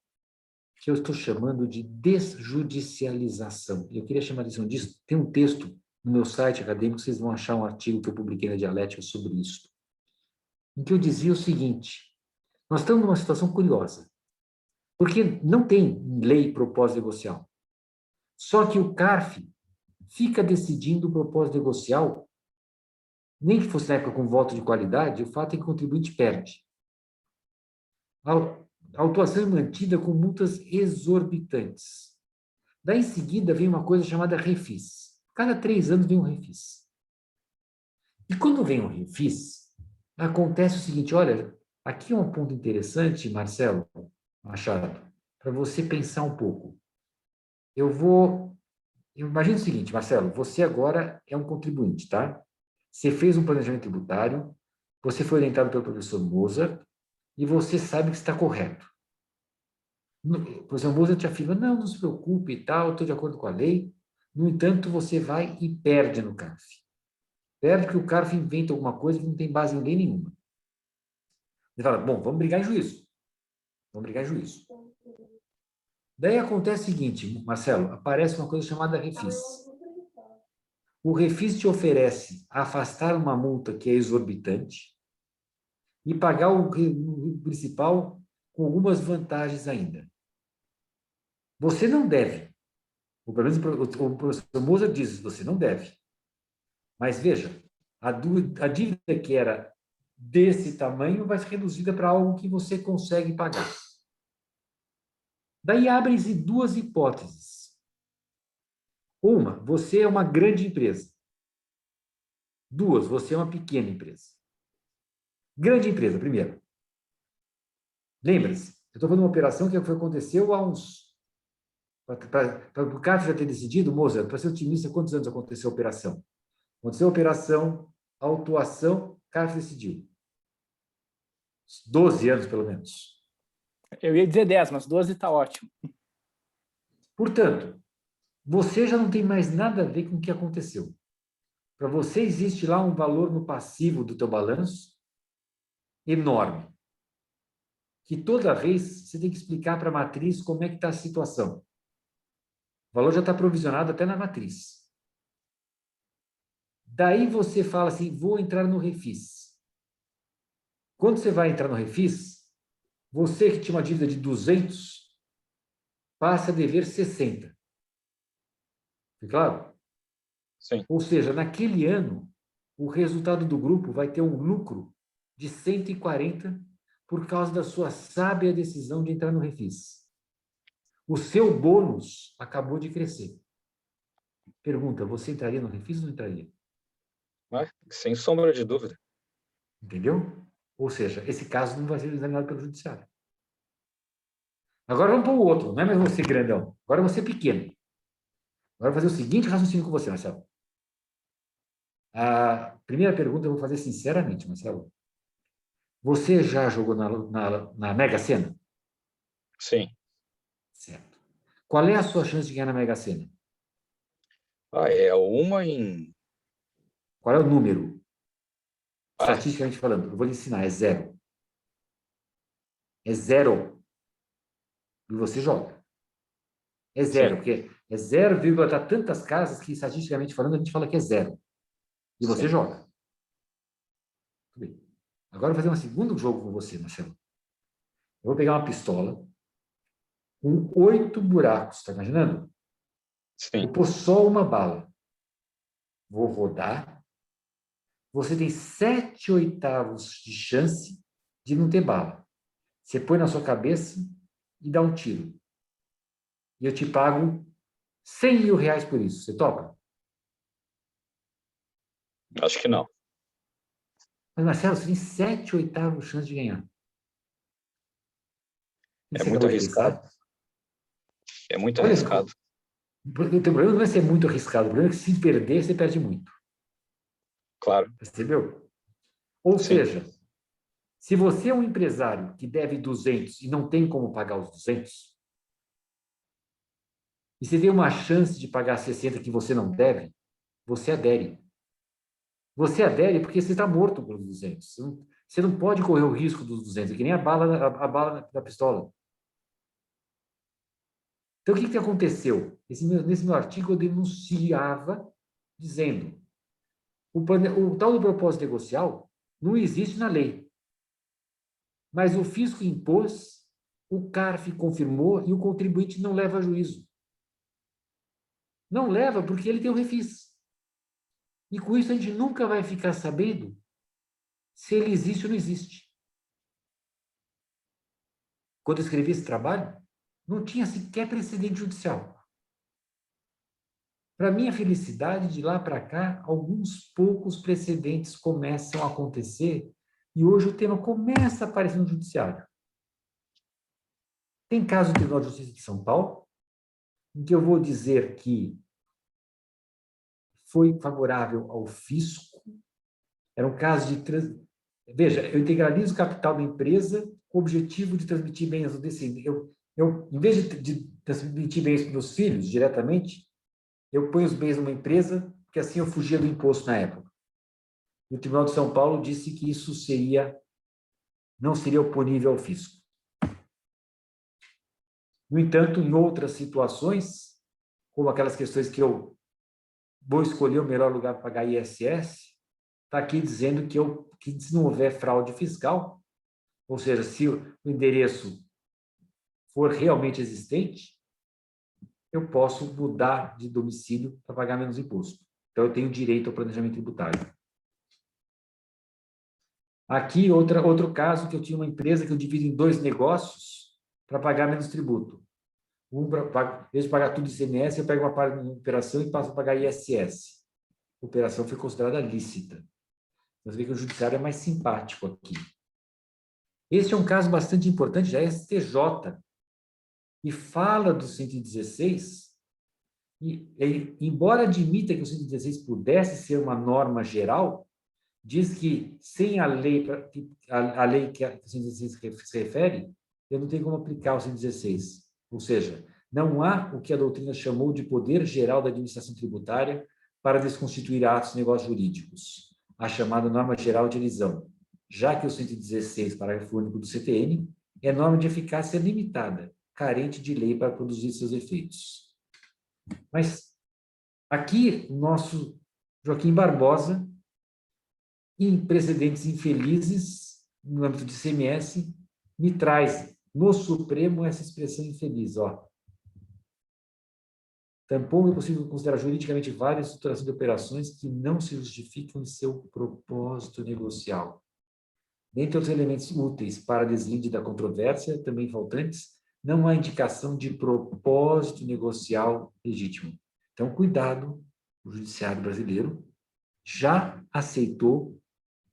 [SPEAKER 2] que eu estou chamando de desjudicialização. Eu queria chamar a atenção disso. Tem um texto no meu site acadêmico, vocês vão achar um artigo que eu publiquei na Dialética sobre isso, em que eu dizia o seguinte, nós estamos numa situação curiosa, porque não tem lei propósito negocial. Só que o CARF fica decidindo o propósito negocial, nem que fosse na época com voto de qualidade, o fato é que o contribuinte perde. A autuação é mantida com multas exorbitantes. Daí, em seguida, vem uma coisa chamada refis. Cada 3 anos vem um refis. E quando vem um refis, acontece o seguinte, olha, aqui é um ponto interessante, Marcelo Machado, para você pensar um pouco. Imagina o seguinte, Marcelo, você agora é um contribuinte, tá? Você fez um planejamento tributário, você foi orientado pelo professor Mozart, e você sabe que está correto. O professor Mozart te afirma, não se preocupe e tal, estou de acordo com a lei. No entanto, você vai e perde no CARF. Perde porque o CARF inventa alguma coisa que não tem base em lei nenhuma. Ele fala, bom, vamos brigar em juízo. Vamos brigar em juízo. Daí acontece o seguinte, Marcelo, aparece uma coisa chamada refis. o Refis te oferece afastar uma multa que é exorbitante e pagar o principal com algumas vantagens ainda. Você não deve. Pelo menos o professor Moser diz, você não deve. Mas veja, a dívida que era desse tamanho vai ser reduzida para algo que você consegue pagar. Daí abrem-se duas hipóteses. Uma, você é uma grande empresa. Duas, você é uma pequena empresa. Grande empresa, primeiro. Lembre-se, eu estou falando de uma operação que aconteceu há uns... Para o CAF já ter decidido, Moza, para ser otimista, quantos anos aconteceu a operação? Aconteceu a operação, a autuação, CAF decidiu. 12 anos, pelo menos.
[SPEAKER 1] Eu ia dizer 10, mas 12 está ótimo.
[SPEAKER 2] Portanto, você já não tem mais nada a ver com o que aconteceu. Para você existe lá um valor no passivo do teu balanço enorme. Que toda vez você tem que explicar para a matriz como é que está a situação. O valor já está provisionado até na matriz. Daí você fala assim, vou entrar no Refis. Quando você vai entrar no Refis, você que tinha uma dívida de 200, passa a dever 60. Fica claro?
[SPEAKER 6] Sim.
[SPEAKER 2] Ou seja, naquele ano, o resultado do grupo vai ter um lucro de 140 por causa da sua sábia decisão de entrar no Refis. O seu bônus acabou de crescer. Pergunta, você entraria no Refis ou não entraria?
[SPEAKER 6] Mas, sem sombra de dúvida.
[SPEAKER 2] Entendeu? Ou seja, esse caso não vai ser examinado pelo judiciário. Agora vamos para o outro, não é mais você grandão, agora você pequeno. Agora eu vou fazer o seguinte raciocínio com você, Marcelo. A primeira pergunta eu vou fazer sinceramente, Marcelo. Você já jogou na Mega Sena?
[SPEAKER 6] Sim.
[SPEAKER 2] Certo. Qual é a sua chance de ganhar na Mega Sena?
[SPEAKER 6] É uma em...
[SPEAKER 2] Qual é o número? Estatisticamente falando, eu vou lhe ensinar, é 0. É 0. E você joga. É 0, porque é 0, tá tantas casas que, estatisticamente falando, a gente fala que é 0. E você joga. Tudo bem. Agora eu vou fazer um segundo jogo com você, Marcelo. Eu vou pegar uma pistola com 8 buracos, tá imaginando?
[SPEAKER 6] Sim.
[SPEAKER 2] Vou pôr só uma bala. Vou rodar. Você tem 7/8 de chance de não ter bala. Você põe na sua cabeça e dá um tiro. E eu te pago 100 mil reais por isso. Você topa?
[SPEAKER 6] Acho que não.
[SPEAKER 2] Mas, Marcelo, você tem 7/8 de chance de ganhar.
[SPEAKER 6] É muito arriscado. É muito arriscado.
[SPEAKER 2] O problema não é ser muito arriscado. O problema é que se perder, você perde muito.
[SPEAKER 6] Claro.
[SPEAKER 2] Percebeu? Ou seja, se você é um empresário que deve 200 e não tem como pagar os 200, e você tem uma chance de pagar 60 que você não deve, você adere. Você adere porque você está morto pelos 200. Você não pode correr o risco dos 200, é que nem a bala da pistola. Então, o que aconteceu? Nesse meu artigo, eu denunciava dizendo o tal do propósito negocial não existe na lei. Mas o fisco impôs, o CARF confirmou e o contribuinte não leva a juízo. Não leva porque ele tem o refis. E com isso a gente nunca vai ficar sabendo se ele existe ou não existe. Quando eu escrevi esse trabalho, não tinha sequer precedente judicial. Para minha felicidade, de lá para cá, alguns poucos precedentes começam a acontecer e hoje o tema começa a aparecer no judiciário. Tem caso do Tribunal de Justiça de São Paulo, em que eu vou dizer que foi favorável ao fisco. Era um caso de... Veja, eu integralizo o capital da empresa com o objetivo de transmitir bens aos descendentes. Em vez de transmitir bens para os meus filhos diretamente, eu ponho os bens numa empresa, porque assim eu fugia do imposto na época. E o Tribunal de São Paulo disse que isso não seria oponível ao fisco. No entanto, em outras situações, como aquelas questões que eu vou escolher o melhor lugar para pagar ISS, está aqui dizendo que se não houver fraude fiscal, ou seja, se o endereço for realmente existente, eu posso mudar de domicílio para pagar menos imposto. Então, eu tenho direito ao planejamento tributário. Aqui, outro caso, que eu tinha uma empresa que eu divido em 2 negócios para pagar menos tributo. Em vez de pagar tudo ICMS, eu pego uma parte da operação e passo a pagar ISS. A operação foi considerada lícita. Você vê que o judiciário é mais simpático aqui. Este é um caso bastante importante, já é STJ, e fala do 116, e embora admita que o 116 pudesse ser uma norma geral, diz que sem a lei que o 116 se refere, eu não tenho como aplicar o 116. Ou seja, não há o que a doutrina chamou de poder geral da administração tributária para desconstituir atos de negócios jurídicos, a chamada norma geral de elisão, já que o 116, parágrafo único do CTN, é norma de eficácia limitada, carente de lei para produzir seus efeitos. Mas aqui, o nosso Joaquim Barbosa, em precedentes infelizes, no âmbito de ICMS, me traz no Supremo essa expressão infeliz, ó. Tampouco é possível considerar juridicamente válidas a estruturação de operações que não se justificam em seu propósito negocial. Dentre os elementos úteis para deslinde da controvérsia, também faltantes, não há indicação de propósito negocial legítimo. Então, cuidado, o judiciário brasileiro já aceitou,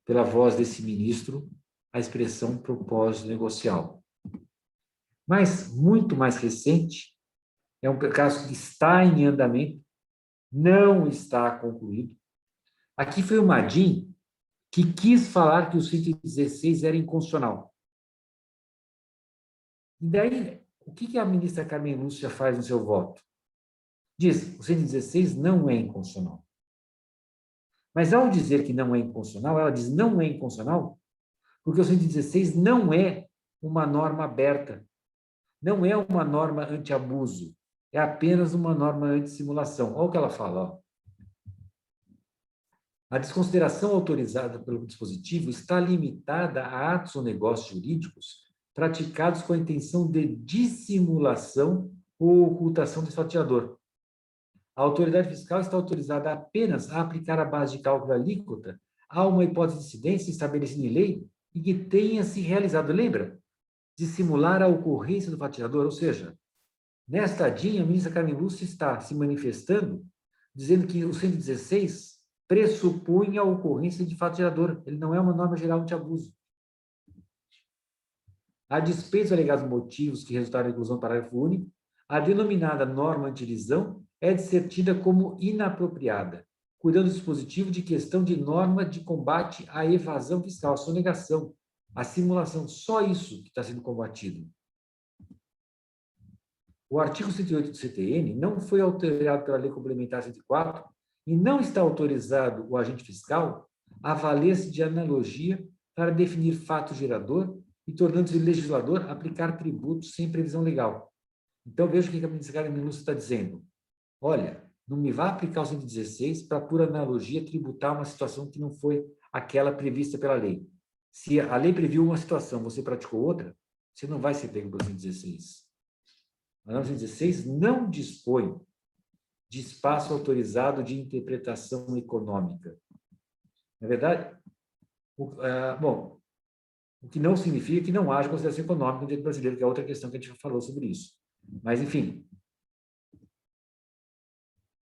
[SPEAKER 2] pela voz desse ministro, a expressão propósito negocial. Mas, muito mais recente, é um caso que está em andamento, não está concluído. Aqui foi o Madin que quis falar que o 116 era inconstitucional. E daí, o que a ministra Carmen Lúcia faz no seu voto? Diz, o 116 não é inconstitucional. Mas, ao dizer que não é inconstitucional, ela diz não é inconstitucional porque o 116 não é uma norma aberta, não é uma norma anti-abuso, é apenas uma norma anti-simulação. Olha o que ela fala. Ó. A desconsideração autorizada pelo dispositivo está limitada a atos ou negócios jurídicos praticados com a intenção de dissimulação ou ocultação do esfaqueador. A autoridade fiscal está autorizada apenas a aplicar a base de cálculo alíquota a uma hipótese de incidência estabelecida em lei e que tenha se realizado, lembra? Dissimular a ocorrência do fatiador, ou seja, nesta DIN, a ministra Carmen Lúcia está se manifestando, dizendo que o 116 pressupunha a ocorrência de fatiador, ele não é uma norma geral anti-abuso. A despeito dos alegados motivos que resultaram da inclusão do parágrafo único, a denominada norma anti-lisão é de ser tida como inapropriada, cuidando do dispositivo de questão de norma de combate à evasão fiscal, à sonegação, à simulação, só isso que está sendo combatido. O artigo 108 do CTN não foi alterado pela Lei Complementar 104 e não está autorizado o agente fiscal a valer-se de analogia para definir fato gerador e tornando-se legislador aplicar tributos sem previsão legal. Então, veja o que a ministra Carmen Lúcia está dizendo. Olha, não me vá aplicar o 116 para, por analogia, tributar uma situação que não foi aquela prevista pela lei. Se a lei previu uma situação, você praticou outra, você não vai ser pego pelo 116. A norma 116 não dispõe de espaço autorizado de interpretação econômica. Na verdade, o que não significa que não haja consideração econômica no direito brasileiro, que é outra questão que a gente já falou sobre isso. Mas, enfim,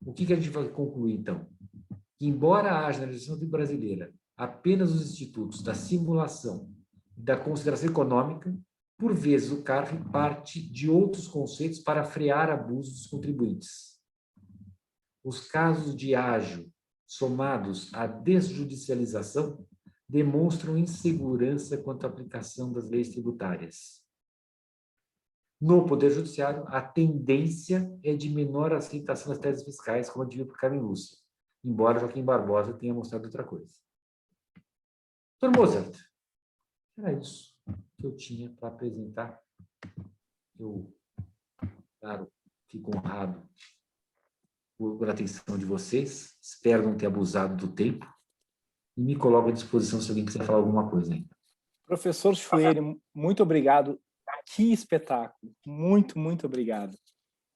[SPEAKER 2] o que a gente vai concluir, então? Que, embora haja na legislação brasileira apenas os institutos da simulação e da consideração econômica, por vezes o CARF parte de outros conceitos para frear abusos dos contribuintes. Os casos de ágio somados à desjudicialização demonstram insegurança quanto à aplicação das leis tributárias. No Poder Judiciário, a tendência é de menor aceitação das teses fiscais, como adviu por Carmen Lúcia, embora Joaquim Barbosa tenha mostrado outra coisa. Dr. Mozart, era isso que eu tinha para apresentar. Eu, claro, fico honrado por atenção de vocês. Espero não ter abusado do tempo. E me coloco à disposição se alguém quiser falar alguma coisa ainda.
[SPEAKER 1] Professor Chueri, muito obrigado. Que espetáculo. Muito, muito obrigado.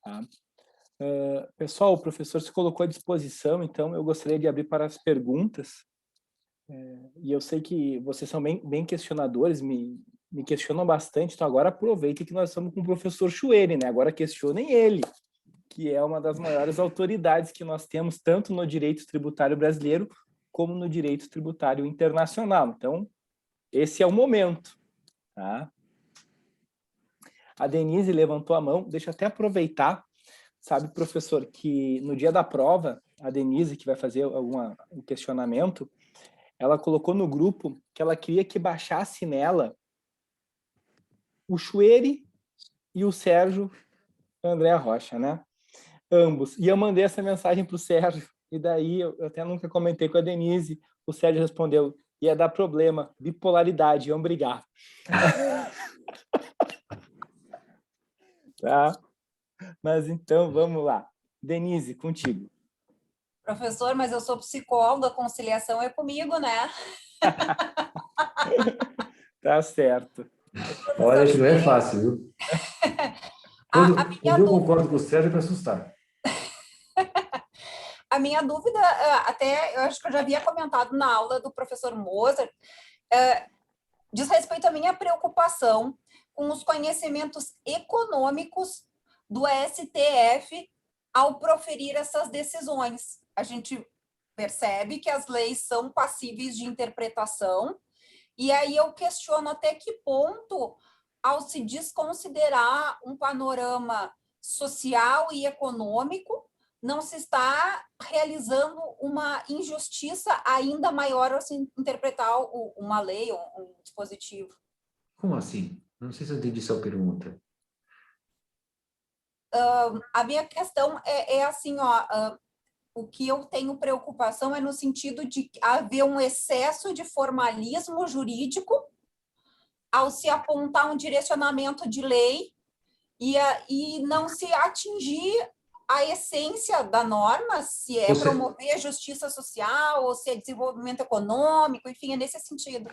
[SPEAKER 1] Tá? Pessoal, o professor se colocou à disposição, então eu gostaria de abrir para as perguntas. E eu sei que vocês são bem questionadores, me questionam bastante, então agora aproveitem que nós estamos com o professor Chueri, né? Agora questionem ele, que é uma das maiores autoridades que nós temos, tanto no direito tributário brasileiro, como no direito tributário internacional. Então, esse é o momento. Tá? A Denise levantou a mão, deixa eu até aproveitar, sabe, professor, que no dia da prova, a Denise, que vai fazer um questionamento, ela colocou no grupo que ela queria que baixasse nela o Chueri e o Sérgio André Rocha, né? Ambos. E eu mandei essa mensagem para o Sérgio, e daí eu até nunca comentei com a Denise, o Sérgio respondeu, ia dar problema, bipolaridade, iam brigar. Tá? Mas então, vamos lá. Denise, contigo.
[SPEAKER 7] Professor, mas eu sou psicóloga, a conciliação é comigo, né?
[SPEAKER 1] Tá certo.
[SPEAKER 2] Olha, que não é fácil, viu? Quando eu
[SPEAKER 7] dúvida...
[SPEAKER 2] concordo com o Sérgio, é para assustar.
[SPEAKER 7] A minha dúvida, até eu acho que eu já havia comentado na aula do professor Mozart, diz respeito à minha preocupação com os conhecimentos econômicos do STF ao proferir essas decisões. A gente percebe que as leis são passíveis de interpretação, e aí eu questiono até que ponto, ao se desconsiderar um panorama social e econômico, não se está realizando uma injustiça ainda maior ao se interpretar uma lei ou um dispositivo.
[SPEAKER 2] Como assim? Não sei se eu entendi sua pergunta.
[SPEAKER 7] A minha questão é assim, o que eu tenho preocupação é no sentido de haver um excesso de formalismo jurídico ao se apontar um direcionamento de lei e não se atingir a essência da norma, se é promover a justiça social ou se é desenvolvimento econômico, enfim, é nesse sentido.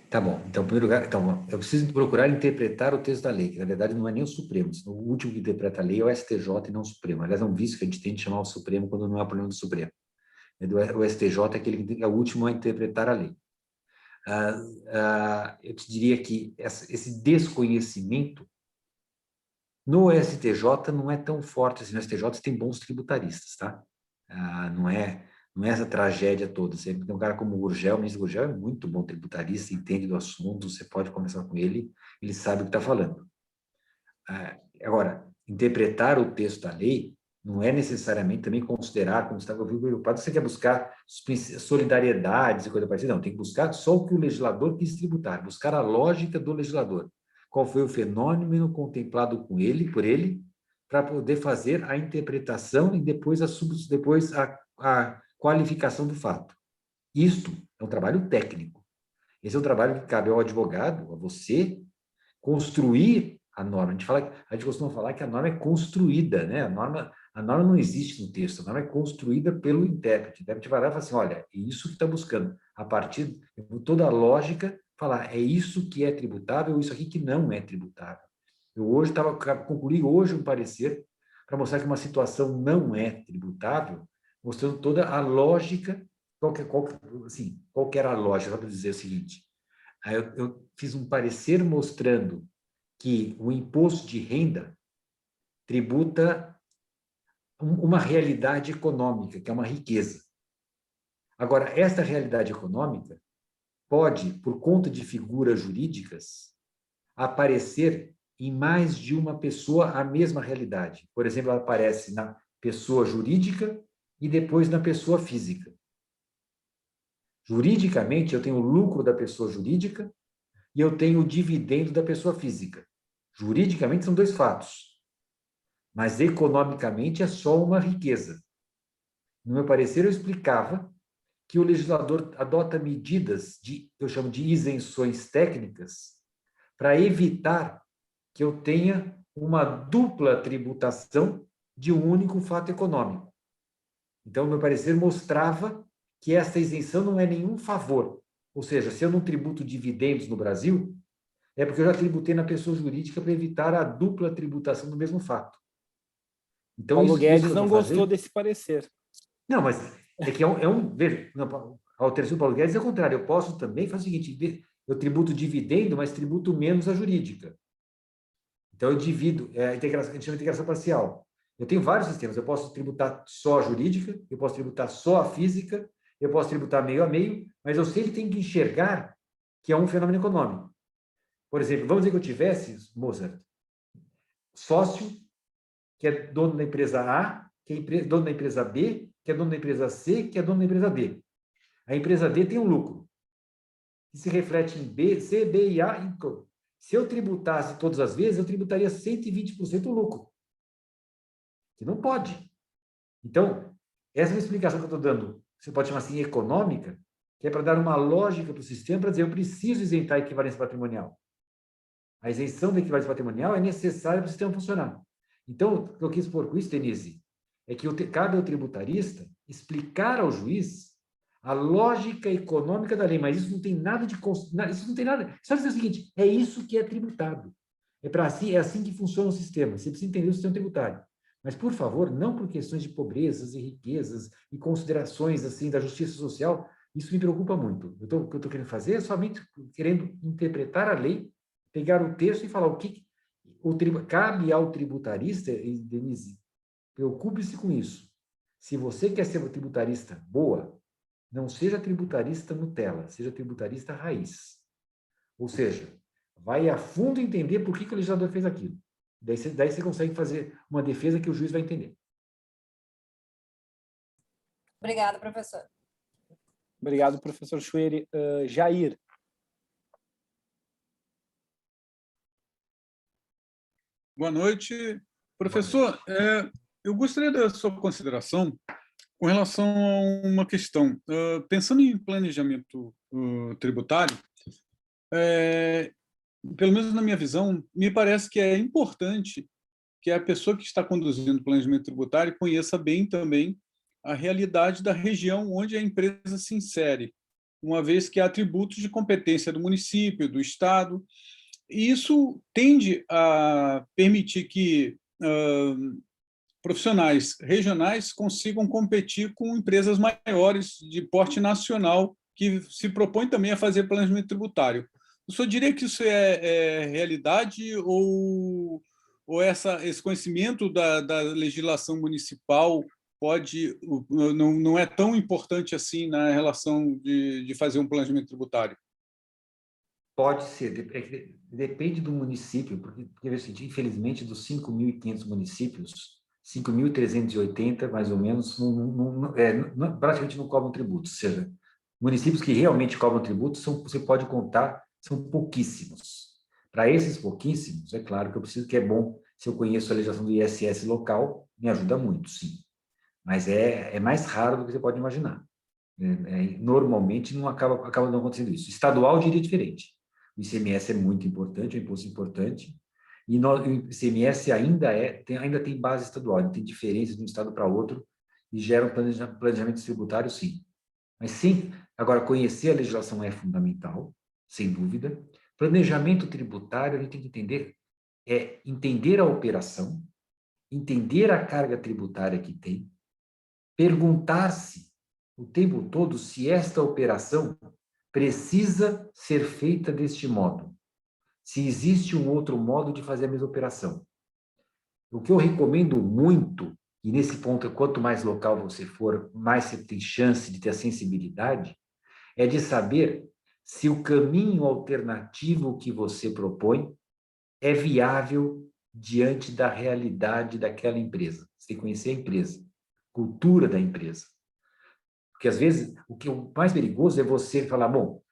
[SPEAKER 2] Tá bom. Então, em primeiro lugar, eu preciso procurar interpretar o texto da lei, que na verdade não é nem o Supremo. O último que interpreta a lei é o STJ e não o Supremo. Aliás, é um vício que a gente tem de chamar o Supremo quando não é o problema do Supremo. O STJ é aquele que é o último a interpretar a lei. Eu te diria que esse desconhecimento no STJ não é tão forte assim. No STJ tem bons tributaristas, tá? Não é essa tragédia toda. Sempre tem um cara como o Gurgel, o ministro Gurgel é muito bom tributarista, entende do assunto, você pode conversar com ele, ele sabe o que está falando. Agora, interpretar o texto da lei não é necessariamente também considerar, como você está preocupado, você quer buscar solidariedades e coisa parecida, não, tem que buscar só o que o legislador quis tributar, buscar a lógica do legislador. Qual foi o fenômeno contemplado por ele, para poder fazer a interpretação e depois a qualificação do fato. Isto é um trabalho técnico. Esse é um trabalho que cabe ao advogado, a você, construir a norma. A gente costuma falar que a norma é construída, né? A norma não existe no texto, a norma é construída pelo intérprete. O intérprete vai lá e fala assim, olha, é isso que está buscando. A partir de toda a lógica, falar, é isso que é tributável, isso aqui que não é tributável. Eu concluí hoje um parecer para mostrar que uma situação não é tributável, mostrando toda a lógica, qual que era a lógica, para dizer o seguinte, aí eu fiz um parecer mostrando que o imposto de renda tributa uma realidade econômica, que é uma riqueza. Agora, esta realidade econômica pode, por conta de figuras jurídicas, aparecer em mais de uma pessoa a mesma realidade. Por exemplo, ela aparece na pessoa jurídica e depois na pessoa física. Juridicamente, eu tenho o lucro da pessoa jurídica e eu tenho o dividendo da pessoa física. Juridicamente, são dois fatos. Mas, economicamente, é só uma riqueza. No meu parecer, eu explicava que o legislador adota medidas eu chamo de isenções técnicas para evitar que eu tenha uma dupla tributação de um único fato econômico. Então, meu parecer mostrava que essa isenção não é nenhum favor. Ou seja, se eu não tributo dividendos no Brasil, é porque eu já tributei na pessoa jurídica para evitar a dupla tributação do mesmo fato. Então,
[SPEAKER 1] Paulo
[SPEAKER 2] isso
[SPEAKER 1] Guedes
[SPEAKER 2] que eu
[SPEAKER 1] não
[SPEAKER 2] vou
[SPEAKER 1] gostou
[SPEAKER 2] fazer...
[SPEAKER 1] desse parecer.
[SPEAKER 2] Não, mas é que veja, a alteração do Paulo Guedes é o contrário. Eu posso também fazer o seguinte, eu tributo dividendo, mas tributo menos a jurídica. Então, eu divido, a gente chama de integração parcial. Eu tenho vários sistemas, eu posso tributar só a jurídica, eu posso tributar só a física, eu posso tributar meio a meio, mas eu sempre tenho que enxergar que é um fenômeno econômico. Por exemplo, vamos dizer que eu tivesse, Mozart, sócio, que é dono da empresa A, que é dono da empresa B, que é dono da empresa C, que é dono da empresa D. A empresa D tem um lucro, que se reflete em B, C, D e A. Se eu tributasse todas as vezes, eu tributaria 120% o lucro. Que não pode. Então, essa é uma explicação que eu estou dando, você pode chamar assim econômica, que é para dar uma lógica para o sistema, para dizer, eu preciso isentar a equivalência patrimonial. A isenção da equivalência patrimonial é necessária para o sistema funcionar. Então, o que eu quis pôr com isso, Denise, é que cabe ao tributarista explicar ao juiz a lógica econômica da lei, mas isso não tem nada de... Isso não tem nada... Só dizer o seguinte, é isso que é tributado. É assim que funciona o sistema. Você precisa entender o sistema tributário. Mas, por favor, não por questões de pobrezas e riquezas e considerações assim da justiça social, isso me preocupa muito. O que eu estou querendo fazer é somente querendo interpretar a lei, pegar o texto e falar o que cabe ao tributarista, Denise, preocupe-se com isso. Se você quer ser uma tributarista boa, não seja tributarista Nutella, seja tributarista raiz. Ou seja, vai a fundo entender por que o legislador fez aquilo. Daí você consegue fazer uma defesa que o juiz vai entender.
[SPEAKER 7] Obrigada, professor.
[SPEAKER 1] Obrigado, professor Schwery. Jair.
[SPEAKER 8] Boa noite. Professor, eu gostaria da sua consideração com relação a uma questão. Pensando em planejamento tributário, pelo menos na minha visão, me parece que é importante que a pessoa que está conduzindo o planejamento tributário conheça bem também a realidade da região onde a empresa se insere, uma vez que há tributos de competência do município, do estado, e isso tende a permitir que profissionais regionais consigam competir com empresas maiores de porte nacional que se propõem também a fazer planejamento tributário. O senhor diria que isso é realidade ou esse conhecimento da legislação municipal não é tão importante assim na relação de fazer um planejamento tributário?
[SPEAKER 2] Pode ser, depende do município, porque infelizmente, dos 5.500 municípios, 5.380, mais ou menos, praticamente não cobram tributos. Ou seja, municípios que realmente cobram tributos, você pode contar, são pouquíssimos. Para esses pouquíssimos, é claro que é bom, se eu conheço a legislação do ISS local, me ajuda muito, sim. Mas é mais raro do que você pode imaginar. Normalmente não acaba não acontecendo isso. Estadual, eu diria diferente. O ICMS é muito importante, é um imposto importante, e o ICMS ainda tem base estadual, tem diferenças de um estado para outro, e gera um planejamento tributário, sim. Mas sim, agora, conhecer a legislação é fundamental, sem dúvida. Planejamento tributário, a gente tem que entender a operação, entender a carga tributária que tem, perguntar-se o tempo todo se esta operação precisa ser feita deste modo. Se existe um outro modo de fazer a mesma operação. O que eu recomendo muito, e nesse ponto, quanto mais local você for, mais você tem chance de ter a sensibilidade, é de saber se o caminho alternativo que você propõe é viável diante da realidade daquela empresa. Você tem que conhecer a empresa, cultura da empresa. Porque, às vezes, o mais perigoso é você falar, bom,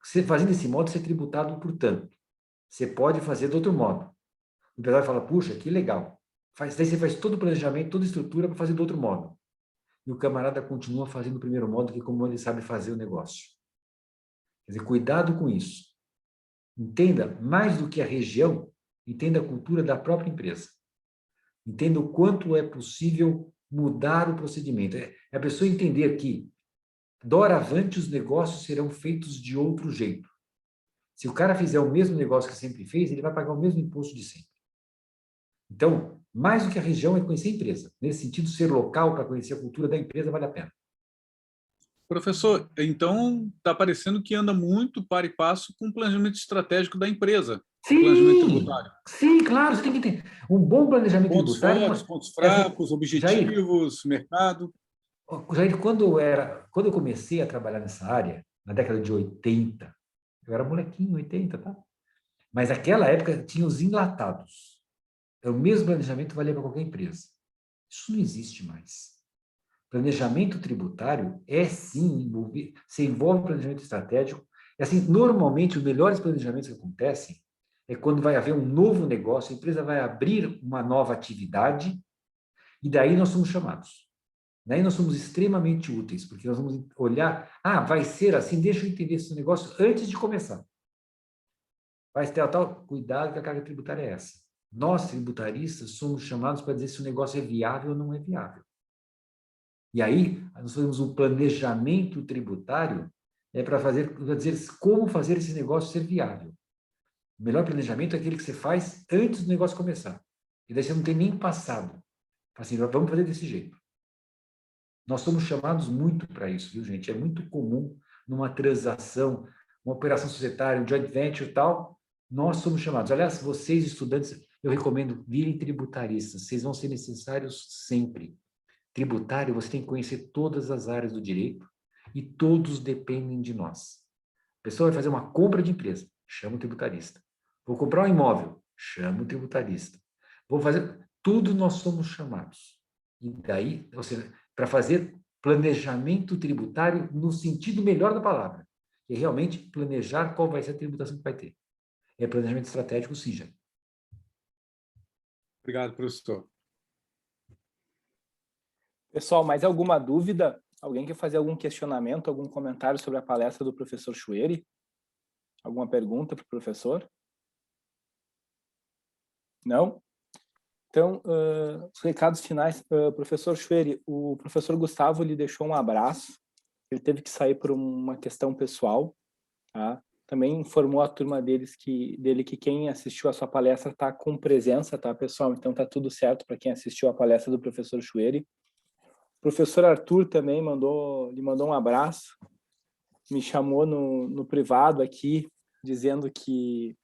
[SPEAKER 2] você fazendo desse modo, você é tributado por tanto. Você pode fazer de outro modo. O empresário fala, puxa, que legal. Daí você faz todo o planejamento, toda a estrutura para fazer de outro modo. E o camarada continua fazendo o primeiro modo, que como ele sabe fazer o negócio. Quer dizer, cuidado com isso. Entenda, mais do que a região, entenda a cultura da própria empresa. Entenda o quanto é possível mudar o procedimento. É a pessoa entender que, doravante, os negócios serão feitos de outro jeito. Se o cara fizer o mesmo negócio que sempre fez, ele vai pagar o mesmo imposto de sempre. Então, mais do que a região é conhecer a empresa. Nesse sentido, ser local para conhecer a cultura da empresa vale a pena.
[SPEAKER 8] Professor, então está parecendo que anda muito par e passo com o planejamento estratégico da empresa.
[SPEAKER 2] Sim,
[SPEAKER 8] planejamento tributário.
[SPEAKER 2] Sim, claro, você tem que ter um bom planejamento
[SPEAKER 8] Pontos
[SPEAKER 2] tributário.
[SPEAKER 8] fortes, pontos fracos, objetivos, mercado.
[SPEAKER 2] Jair, quando eu comecei a trabalhar nessa área, na década de 80, eu era molequinho, 80, tá? Mas naquela época tinha os enlatados. O mesmo planejamento valia para qualquer empresa. Isso não existe mais. Planejamento tributário é sim, você envolve planejamento estratégico. E assim, normalmente os melhores planejamentos que acontecem é quando vai haver um novo negócio, a empresa vai abrir uma nova atividade, e daí nós somos chamados. Daí nós somos extremamente úteis, porque nós vamos olhar, vai ser assim, deixa eu entender esse negócio antes de começar. Vai ter tal, cuidado que a carga tributária é essa. Nós, tributaristas, somos chamados para dizer se o negócio é viável ou não é viável. E aí, nós fazemos um planejamento tributário para dizer como fazer esse negócio ser viável. O melhor planejamento é aquele que você faz antes do negócio começar. E daí você não tem nem passado. Assim, vamos fazer desse jeito. Nós somos chamados muito para isso, viu, gente? É muito comum numa transação, uma operação societária, um joint venture e tal, nós somos chamados. Aliás, vocês, estudantes, eu recomendo, virem tributaristas. Vocês vão ser necessários sempre. Tributário, você tem que conhecer todas as áreas do direito e todos dependem de nós. A pessoa vai fazer uma compra de empresa, chama o tributarista. Vou comprar um imóvel, chama o tributarista. Vou fazer... Tudo nós somos chamados. E daí, ou seja, para fazer planejamento tributário no sentido melhor da palavra, que é realmente planejar qual vai ser a tributação que vai ter. É planejamento estratégico, sim, já.
[SPEAKER 8] Obrigado, professor.
[SPEAKER 1] Pessoal, mais alguma dúvida? Alguém quer fazer algum questionamento, algum comentário sobre a palestra do professor Chueri? Alguma pergunta para o professor? Não? Então, os recados finais. Professor Chueri, o professor Gustavo lhe deixou um abraço. Ele teve que sair por uma questão pessoal. Tá? Também informou a turma dele que quem assistiu a sua palestra está com presença, tá, pessoal? Então, está tudo certo para quem assistiu a palestra do professor Chueri. O professor Arthur também lhe mandou um abraço. Me chamou no privado aqui, dizendo que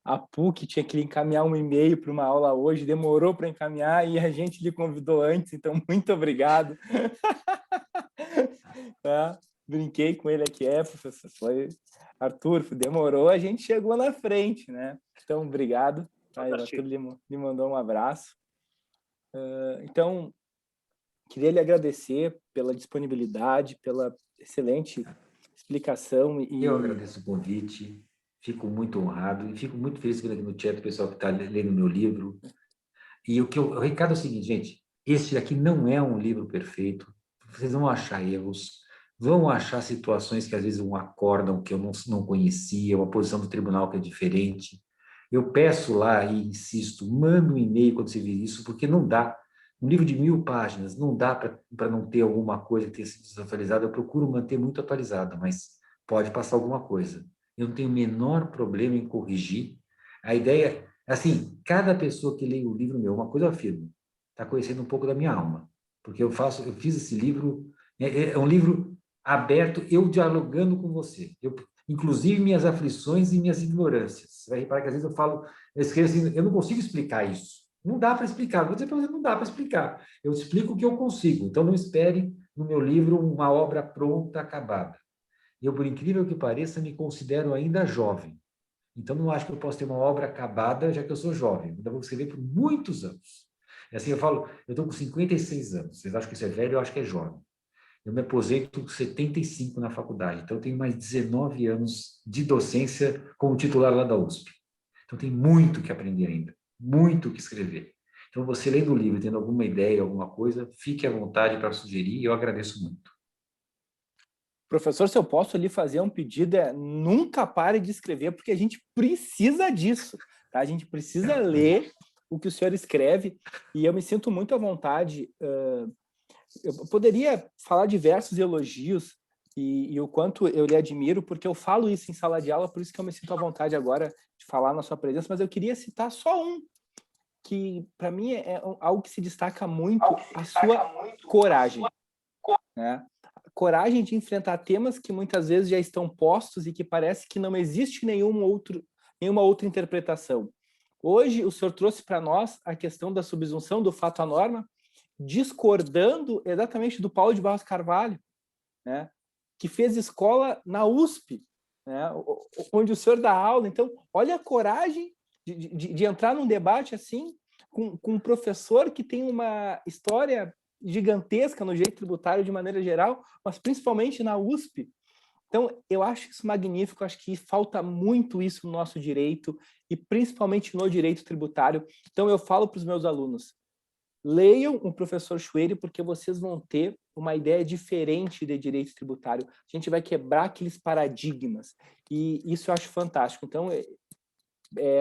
[SPEAKER 1] a PUC tinha que lhe encaminhar um e-mail para uma aula hoje, demorou para encaminhar e a gente lhe convidou antes, então muito obrigado. Tá? Brinquei com ele aqui, professor, Arthur, demorou, a gente chegou na frente, né? Então, obrigado. Tá? O Arthur lhe mandou um abraço. Então, queria lhe agradecer pela disponibilidade, pela excelente explicação.
[SPEAKER 2] Eu agradeço o convite. Fico muito honrado e fico muito feliz aqui no chat, o pessoal que está lendo meu livro. E o recado é o seguinte, gente, este aqui não é um livro perfeito, vocês vão achar erros, vão achar situações que às vezes acordam que eu não conhecia, uma posição do tribunal que é diferente. Eu peço lá e insisto, manda um e-mail quando você vir isso, porque não dá. Um livro de 1000 páginas, não dá para não ter alguma coisa que tenha sido desatualizada. Eu procuro manter muito atualizada, mas pode passar alguma coisa. Eu não tenho o menor problema em corrigir. A ideia, assim, cada pessoa que lê o livro meu, uma coisa eu afirmo, está conhecendo um pouco da minha alma, porque eu fiz esse livro, é um livro aberto, eu dialogando com você, inclusive minhas aflições e minhas ignorâncias. Você vai reparar que às vezes eu escrevo assim, eu não consigo explicar isso. Não dá para explicar, vou dizer para você, não dá para explicar. Eu explico o que eu consigo, então não espere no meu livro uma obra pronta, acabada. Eu, por incrível que pareça, me considero ainda jovem. Então, não acho que eu posso ter uma obra acabada, já que eu sou jovem. Ainda vou escrever por muitos anos. E assim, eu falo, eu estou com 56 anos. Vocês acham que isso é velho? Eu acho que é jovem. Eu me aposento com 75 na faculdade. Então, eu tenho mais 19 anos de docência como titular lá da USP. Então, tem muito que aprender ainda. Muito que escrever. Então, você lendo o livro, tendo alguma ideia, alguma coisa, fique à vontade para sugerir. Eu agradeço muito.
[SPEAKER 1] Professor, se eu posso lhe fazer um pedido, nunca pare de escrever, porque a gente precisa disso, tá? A gente precisa ler o que o senhor escreve, e eu me sinto muito à vontade Eu poderia falar diversos elogios e o quanto eu lhe admiro, porque eu falo isso em sala de aula, por isso que eu me sinto à vontade agora de falar na sua presença, mas eu queria citar só um, que para mim é algo que se destaca muito, a sua coragem, né? Coragem de enfrentar temas que muitas vezes já estão postos e que parece que não existe nenhuma outra interpretação. Hoje, o senhor trouxe para nós a questão da subsunção do fato à norma, discordando exatamente do Paulo de Barros Carvalho, né, que fez escola na USP, né, onde o senhor dá aula. Então, olha a coragem de entrar num debate assim, com um professor que tem uma história gigantesca no direito tributário de maneira geral, mas principalmente na USP. Então, eu acho isso magnífico, acho que falta muito isso no nosso direito, e principalmente no direito tributário. Então, eu falo para os meus alunos, leiam o professor Schwery, porque vocês vão ter uma ideia diferente de direito tributário. A gente vai quebrar aqueles paradigmas, e isso eu acho fantástico. Então,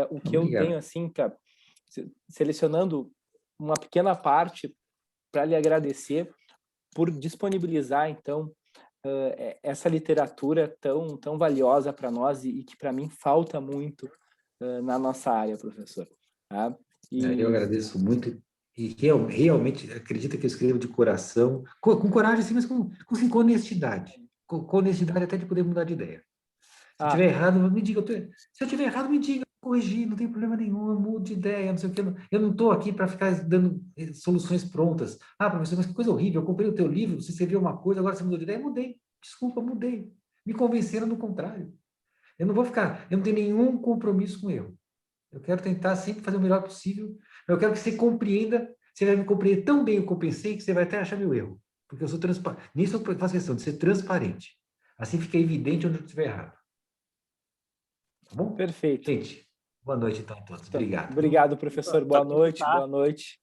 [SPEAKER 1] o que eu tenho, assim, selecionando uma pequena parte para lhe agradecer por disponibilizar, então, essa literatura tão valiosa para nós e que, para mim, falta muito na nossa área, professor. Tá?
[SPEAKER 2] Eu agradeço muito e realmente acredito que eu escrevo de coração, com coragem, sim, mas com honestidade. Com honestidade até de poder mudar de ideia. Se eu estiver errado, me diga. Se eu estiver errado, me diga. Corrigir, não tem problema nenhum, eu mudo de ideia, não sei o que. Eu não estou aqui para ficar dando soluções prontas. Ah, professor, mas que coisa horrível, eu comprei o teu livro, você escreveu uma coisa, agora você mudou de ideia. Mudei, desculpa, mudei. Me convenceram do contrário. Eu não tenho nenhum compromisso com o erro. Eu quero tentar sempre fazer o melhor possível. Eu quero que você compreenda, você vai me compreender tão bem o que eu pensei, que você vai até achar meu erro. Porque eu sou transparente. Nisso eu faço questão de ser transparente. Assim fica evidente onde eu estiver errado. Tá bom?
[SPEAKER 1] Perfeito.
[SPEAKER 2] Gente, boa noite, então, a todos. Obrigado.
[SPEAKER 1] Obrigado, professor. Boa noite. Boa noite.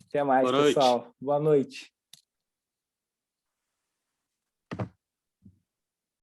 [SPEAKER 1] Até mais, pessoal. Boa noite.